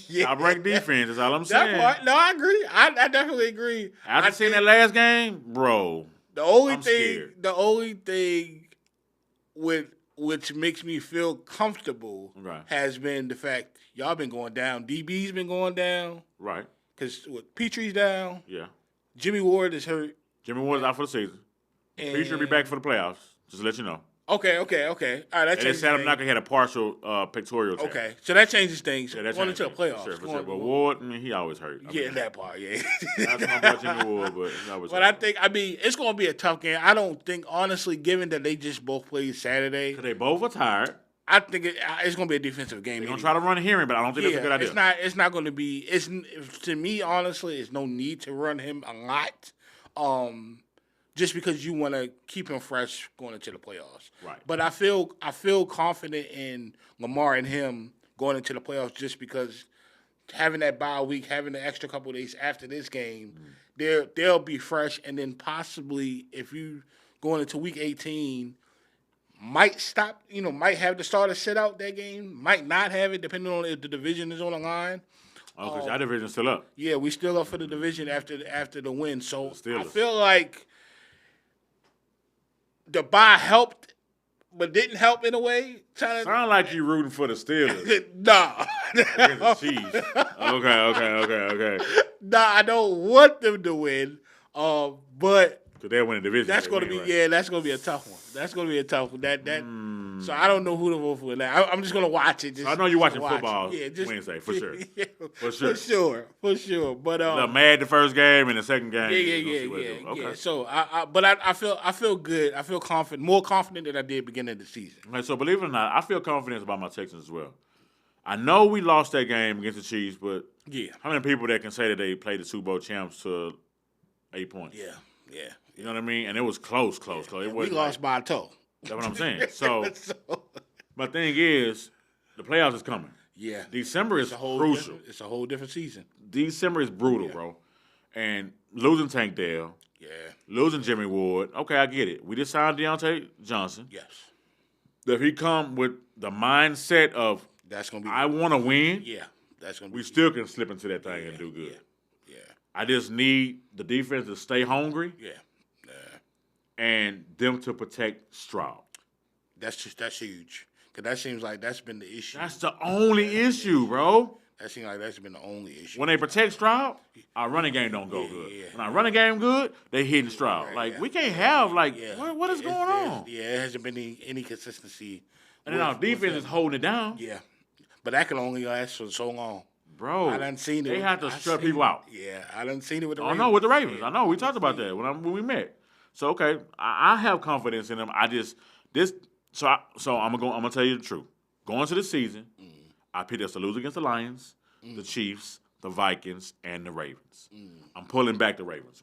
[SPEAKER 2] Yeah.
[SPEAKER 1] I rank defense, that's all I'm saying.
[SPEAKER 2] That part, no, I agree. I definitely agree.
[SPEAKER 1] After seeing that last game, bro,
[SPEAKER 2] The only
[SPEAKER 1] I'm
[SPEAKER 2] thing,
[SPEAKER 1] scared.
[SPEAKER 2] the only thing which makes me feel comfortable
[SPEAKER 1] Right.
[SPEAKER 2] has been the fact y'all been going down. DB's been going down
[SPEAKER 1] right,
[SPEAKER 2] because Petrie's down.
[SPEAKER 1] yeah.
[SPEAKER 2] Jimmy Ward is hurt.
[SPEAKER 1] Jimmy Ward's out for the season. He should be back for the playoffs, just to let you know.
[SPEAKER 2] Okay. All right, that
[SPEAKER 1] And they
[SPEAKER 2] changes
[SPEAKER 1] said I'm
[SPEAKER 2] things.
[SPEAKER 1] not going to have a partial pectoral tear.
[SPEAKER 2] Okay, so that changes things.
[SPEAKER 1] Yeah, that's
[SPEAKER 2] Going into the playoffs.
[SPEAKER 1] For sure.
[SPEAKER 2] Going-
[SPEAKER 1] But Ward, he always hurt. I
[SPEAKER 2] yeah,
[SPEAKER 1] mean,
[SPEAKER 2] that part, yeah.
[SPEAKER 1] that's my boy Jimmy Ward, but he always
[SPEAKER 2] But
[SPEAKER 1] hurt.
[SPEAKER 2] I mean, it's going to be a tough game. I don't think, honestly, given that they just both played Saturday,
[SPEAKER 1] 'Cause they both are tired.
[SPEAKER 2] I think it's going to be a defensive game.
[SPEAKER 1] They're going to try to run Henry, but I don't think that's a good idea.
[SPEAKER 2] It's not going to be. It's to me honestly. It's no need to run him a lot, just because you want to keep him fresh going into the playoffs.
[SPEAKER 1] Right.
[SPEAKER 2] But I feel confident in Lamar and him going into the playoffs just because having that bye week, having the extra couple of days after this game, they'll be fresh, and then possibly if you going into week 18. Might stop, might have the starter sit out that game. Might not have it, depending on if the division is on the line.
[SPEAKER 1] Oh, because our division's still up.
[SPEAKER 2] Yeah, we still up for the division after the win. So
[SPEAKER 1] Steelers.
[SPEAKER 2] I feel like the bye helped, but didn't help in a way.
[SPEAKER 1] Sound like you rooting for the Steelers
[SPEAKER 2] Nah.
[SPEAKER 1] against the Chiefs. Okay.
[SPEAKER 2] Nah, I don't want them to win. But
[SPEAKER 1] Because they'll win the division.
[SPEAKER 2] that's
[SPEAKER 1] They
[SPEAKER 2] going to
[SPEAKER 1] win,
[SPEAKER 2] be
[SPEAKER 1] right?
[SPEAKER 2] That's going to be a tough one. That's going to be a tough one. So I don't know who to vote for in that. I'm just going to watch it.
[SPEAKER 1] I know you're watching
[SPEAKER 2] watch
[SPEAKER 1] football
[SPEAKER 2] it.
[SPEAKER 1] Wednesday, for sure.
[SPEAKER 2] Yeah,
[SPEAKER 1] For sure.
[SPEAKER 2] For sure. But
[SPEAKER 1] Look, mad the first game and the second game.
[SPEAKER 2] yeah.
[SPEAKER 1] Okay.
[SPEAKER 2] So I feel good. I feel confident, more confident than I did beginning of the season.
[SPEAKER 1] Okay, so believe it or not, I feel confidence about my Texans as well. I know we lost that game against the Chiefs, but
[SPEAKER 2] Yeah.
[SPEAKER 1] how many people that can say that they played the Super Bowl champs to 8 points?
[SPEAKER 2] Yeah.
[SPEAKER 1] You know what I mean? And it was close. It
[SPEAKER 2] We
[SPEAKER 1] wasn't
[SPEAKER 2] lost by a toe.
[SPEAKER 1] That's what I'm saying. So, my thing is, the playoffs is coming.
[SPEAKER 2] Yeah.
[SPEAKER 1] December is crucial.
[SPEAKER 2] It's a whole different season.
[SPEAKER 1] December is brutal, bro. And losing Tank Dell,
[SPEAKER 2] Yeah.
[SPEAKER 1] losing Jimmy Ward, okay, I get it. We just signed Deontay Johnson.
[SPEAKER 2] Yes.
[SPEAKER 1] If he come with the mindset of,
[SPEAKER 2] That's gonna be.
[SPEAKER 1] I want to win,
[SPEAKER 2] Yeah. That's gonna be.
[SPEAKER 1] we still can slip into that thing and do good.
[SPEAKER 2] Yeah.
[SPEAKER 1] I just need the defense to stay hungry
[SPEAKER 2] Yeah.
[SPEAKER 1] and them to protect Stroud.
[SPEAKER 2] That's huge. Cause that seems like that's been the issue.
[SPEAKER 1] That's the only issue, bro.
[SPEAKER 2] That seems like that's been the only issue.
[SPEAKER 1] When they protect Stroud, our running game don't go good. When our running game good, they hitting Stroud. Like, we can't have, like, what is going on?
[SPEAKER 2] Yeah, it hasn't been any consistency.
[SPEAKER 1] And then our defense is holding it down.
[SPEAKER 2] Yeah, but that can only last for so long.
[SPEAKER 1] Bro,
[SPEAKER 2] I done seen it.
[SPEAKER 1] they have to
[SPEAKER 2] I
[SPEAKER 1] shut
[SPEAKER 2] seen
[SPEAKER 1] people
[SPEAKER 2] it.
[SPEAKER 1] out.
[SPEAKER 2] Yeah, I done seen it with the
[SPEAKER 1] I
[SPEAKER 2] Ravens.
[SPEAKER 1] know with the Ravens. I know we talked about that when we met. So okay, I have confidence in them. So I'm gonna tell you the truth. Going to the season, I picked us to lose against the Lions, the Chiefs, the Vikings, and the Ravens. I'm pulling back the Ravens.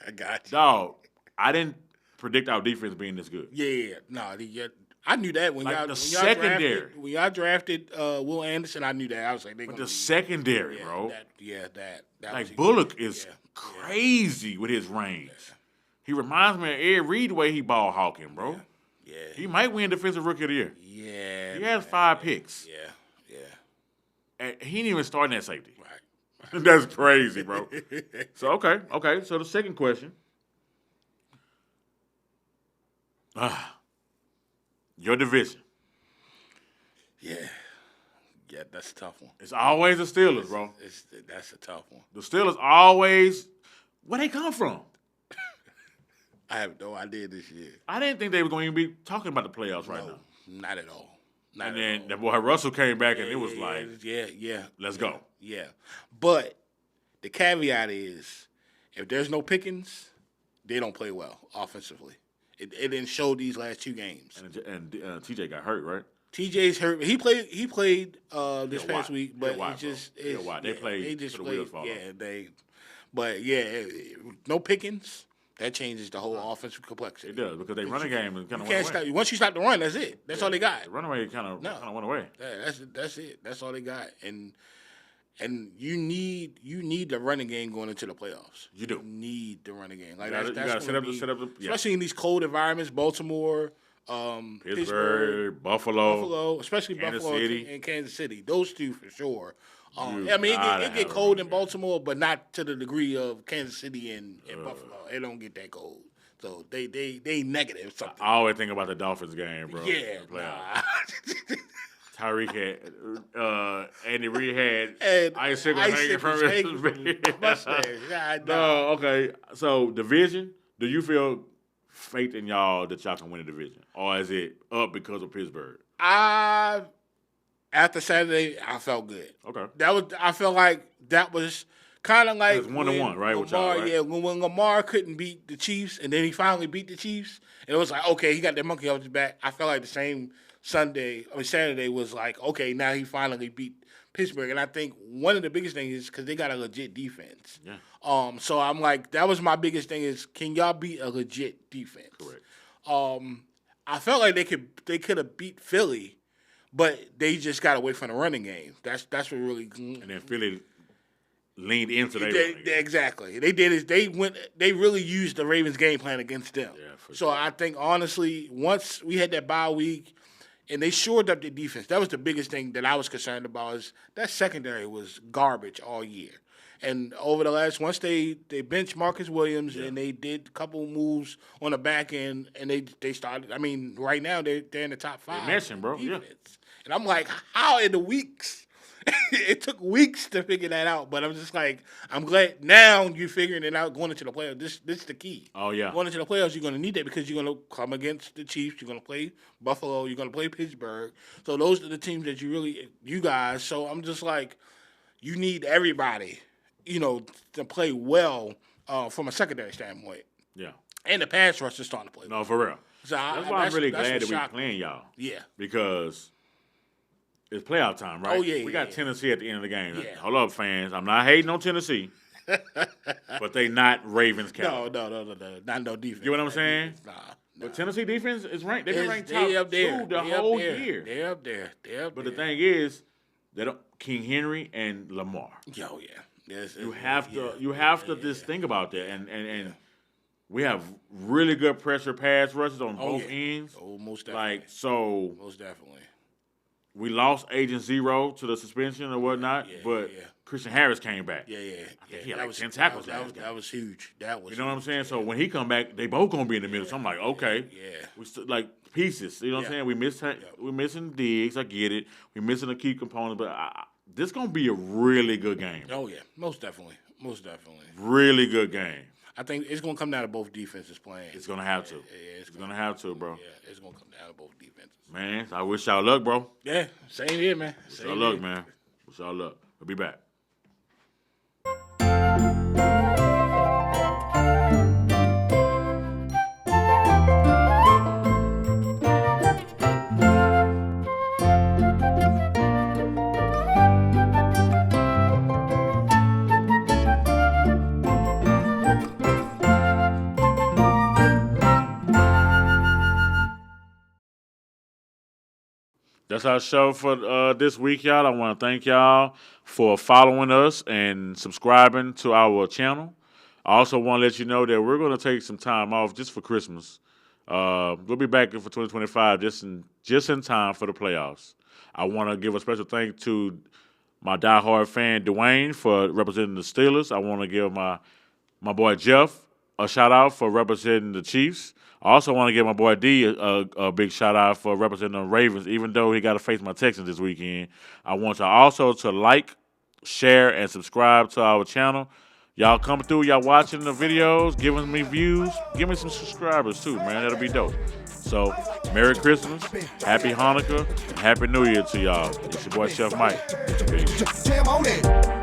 [SPEAKER 2] I got you.
[SPEAKER 1] Dog, I didn't predict our defense being this good.
[SPEAKER 2] Yeah, no, I knew that when
[SPEAKER 1] Like
[SPEAKER 2] y'all
[SPEAKER 1] the
[SPEAKER 2] when
[SPEAKER 1] secondary.
[SPEAKER 2] y'all drafted Will Anderson. I knew that. I was like, they
[SPEAKER 1] But
[SPEAKER 2] gonna
[SPEAKER 1] the
[SPEAKER 2] be,
[SPEAKER 1] secondary,
[SPEAKER 2] yeah,
[SPEAKER 1] bro.
[SPEAKER 2] That
[SPEAKER 1] Like
[SPEAKER 2] was
[SPEAKER 1] Bullock is
[SPEAKER 2] yeah.
[SPEAKER 1] crazy with his range. He reminds me of Ed Reed the way he ball hawking, bro.
[SPEAKER 2] Yeah,
[SPEAKER 1] He might win Defensive Rookie of the Year.
[SPEAKER 2] yeah.
[SPEAKER 1] He has 5 picks.
[SPEAKER 2] Yeah.
[SPEAKER 1] And he didn't even start in that safety.
[SPEAKER 2] Right.
[SPEAKER 1] That's crazy, bro. So, okay. So the second question. Your division.
[SPEAKER 2] Yeah, that's a tough one.
[SPEAKER 1] It's always the Steelers, bro.
[SPEAKER 2] That's a tough one.
[SPEAKER 1] The Steelers always, where they come from?
[SPEAKER 2] I have no idea this year.
[SPEAKER 1] I didn't think they were going to even be talking about the playoffs right now.
[SPEAKER 2] Not at all.
[SPEAKER 1] And then that boy Russell came back and it was like, let's go.
[SPEAKER 2] Yeah. But the caveat is, if there's no Pickens, they don't play well offensively. It didn't show these last 2 games.
[SPEAKER 1] And TJ got hurt, right?
[SPEAKER 2] TJ's hurt. He played this past week, but
[SPEAKER 1] He'll
[SPEAKER 2] it just
[SPEAKER 1] bro. He'll watch. They played
[SPEAKER 2] They just
[SPEAKER 1] till the wheels
[SPEAKER 2] played.
[SPEAKER 1] fall off.
[SPEAKER 2] But no Pickens. That changes the whole offensive complexity.
[SPEAKER 1] It does because they run a game and kind
[SPEAKER 2] You
[SPEAKER 1] of
[SPEAKER 2] can't
[SPEAKER 1] went away.
[SPEAKER 2] stop. Once you stop the run, that's it. That's all they got.
[SPEAKER 1] The runaway kind of went away.
[SPEAKER 2] Yeah, that's it. That's all they got. And you need the running game going into the playoffs.
[SPEAKER 1] You do.
[SPEAKER 2] You need the running game. Like
[SPEAKER 1] You gotta set up the
[SPEAKER 2] especially in these cold environments, Baltimore,
[SPEAKER 1] Pittsburgh, Buffalo,
[SPEAKER 2] especially
[SPEAKER 1] Kansas
[SPEAKER 2] Buffalo
[SPEAKER 1] City.
[SPEAKER 2] and Kansas City. Those 2 for sure.
[SPEAKER 1] You
[SPEAKER 2] I mean,
[SPEAKER 1] gotta
[SPEAKER 2] it
[SPEAKER 1] have
[SPEAKER 2] get
[SPEAKER 1] a
[SPEAKER 2] cold
[SPEAKER 1] running
[SPEAKER 2] in
[SPEAKER 1] game.
[SPEAKER 2] Baltimore, but not to the degree of Kansas City and Buffalo. It don't get that cold. So they negative something.
[SPEAKER 1] I always think about the Dolphins game, bro.
[SPEAKER 2] Yeah,
[SPEAKER 1] The playoffs.
[SPEAKER 2] nah.
[SPEAKER 1] Tyreek had, Andy Reid had
[SPEAKER 2] And
[SPEAKER 1] icicles hanging from his
[SPEAKER 2] mustache. God,
[SPEAKER 1] No, okay. So division, do you feel faith in y'all that y'all can win the division, or is it up because of Pittsburgh?
[SPEAKER 2] After Saturday, I felt good.
[SPEAKER 1] Okay.
[SPEAKER 2] I felt like that was kind of like
[SPEAKER 1] It's 1-1, right, with
[SPEAKER 2] Lamar,
[SPEAKER 1] y'all, right?
[SPEAKER 2] yeah, when Lamar couldn't beat the Chiefs, and then he finally beat the Chiefs, and it was like, okay, he got that monkey off his back. I felt like the same Saturday was like, okay, now he finally beat Pittsburgh, and I think one of the biggest things is because they got a legit defense.
[SPEAKER 1] Yeah.
[SPEAKER 2] So I'm like, that was my biggest thing is, can y'all beat a legit defense?
[SPEAKER 1] Correct.
[SPEAKER 2] I felt like they could have beat Philly, but they just got away from the running game. That's what really.
[SPEAKER 1] And then Philly leaned into their running game.
[SPEAKER 2] Exactly. They did is they really used the Ravens game plan against them.
[SPEAKER 1] Yeah, for
[SPEAKER 2] so
[SPEAKER 1] sure.
[SPEAKER 2] I think honestly, once we had that bye week and they shored up the defense, that was the biggest thing that I was concerned about is that secondary was garbage all year. And over the last, once they benched Marcus Williams and they did a couple moves on the back end, and they started. I mean, right now they're in the top 5.
[SPEAKER 1] messing, bro. Yeah.
[SPEAKER 2] defense. And I'm like, how in the weeks? It took weeks to figure that out, but I'm just like, I'm glad now you're figuring it out going into the playoffs. This is the key.
[SPEAKER 1] Oh, yeah.
[SPEAKER 2] Going into the playoffs, you're going to need that because you're going to come against the Chiefs. You're going to play Buffalo. You're going to play Pittsburgh. So those are the teams that you guys. So I'm just like, you need everybody, to play well from a secondary standpoint.
[SPEAKER 1] Yeah.
[SPEAKER 2] And the pass rush is starting to play well.
[SPEAKER 1] No, for real.
[SPEAKER 2] So
[SPEAKER 1] That's why I'm really glad
[SPEAKER 2] what
[SPEAKER 1] that we're
[SPEAKER 2] shocked me.
[SPEAKER 1] playing y'all.
[SPEAKER 2] Yeah.
[SPEAKER 1] Because it's playoff time, right?
[SPEAKER 2] Oh, yeah,
[SPEAKER 1] We
[SPEAKER 2] yeah,
[SPEAKER 1] got Tennessee at the end of the game.
[SPEAKER 2] Yeah.
[SPEAKER 1] Hold up, fans. I'm not hating on Tennessee, but they not Ravens caliber.
[SPEAKER 2] No. Not no defense.
[SPEAKER 1] You know what I'm saying?
[SPEAKER 2] Nah.
[SPEAKER 1] But Tennessee defense is ranked. They've been ranked
[SPEAKER 2] They
[SPEAKER 1] top
[SPEAKER 2] up there.
[SPEAKER 1] 2 the
[SPEAKER 2] They
[SPEAKER 1] whole
[SPEAKER 2] up there.
[SPEAKER 1] year.
[SPEAKER 2] They're up there.
[SPEAKER 1] But the thing is, they don't. King Henry and Lamar.
[SPEAKER 2] Oh, yeah. Yes,
[SPEAKER 1] You have to just think about that, and we have really good pressure pass rushes on both ends.
[SPEAKER 2] Oh, most definitely. Most definitely.
[SPEAKER 1] We lost Agent Zero to the suspension or whatnot, but Christian Harris came back.
[SPEAKER 2] Yeah.
[SPEAKER 1] He had like 10 tackles last game.
[SPEAKER 2] That was huge. That was.
[SPEAKER 1] You know what I'm saying? So when he come back, they both gonna be in the middle. So I'm like, okay, we like pieces. You know what I'm saying? We're missing Diggs. I get it. We're missing a key component, but this gonna be a really good game.
[SPEAKER 2] Oh yeah, most definitely.
[SPEAKER 1] Really good game.
[SPEAKER 2] I think it's gonna come down to both defenses playing.
[SPEAKER 1] It's gonna have to.
[SPEAKER 2] Yeah,
[SPEAKER 1] it's gonna have to, bro.
[SPEAKER 2] Yeah, it's gonna come down to both defenses.
[SPEAKER 1] Man, I wish y'all luck, bro.
[SPEAKER 2] Yeah, same here, man.
[SPEAKER 1] Wish y'all luck, man. Wish y'all luck. We'll be back. That's our show for this week, y'all. I want to thank y'all for following us and subscribing to our channel. I also want to let you know that we're going to take some time off just for Christmas. We'll be back for 2025 just in time for the playoffs. I want to give a special thank to my diehard fan, Dwayne, for representing the Steelers. I want to give my boy Jeff a shout-out for representing the Chiefs. I also want to give my boy D a big shout-out for representing the Ravens, even though he got to face my Texans this weekend. I want y'all also to like, share, and subscribe to our channel. Y'all come through, y'all watching the videos, giving me views. Give me some subscribers, too, man. That'll be dope. So, Merry Christmas, Happy Hanukkah, and Happy New Year to y'all. It's your boy, Chef Mike. Peace.
[SPEAKER 6] Jam on it.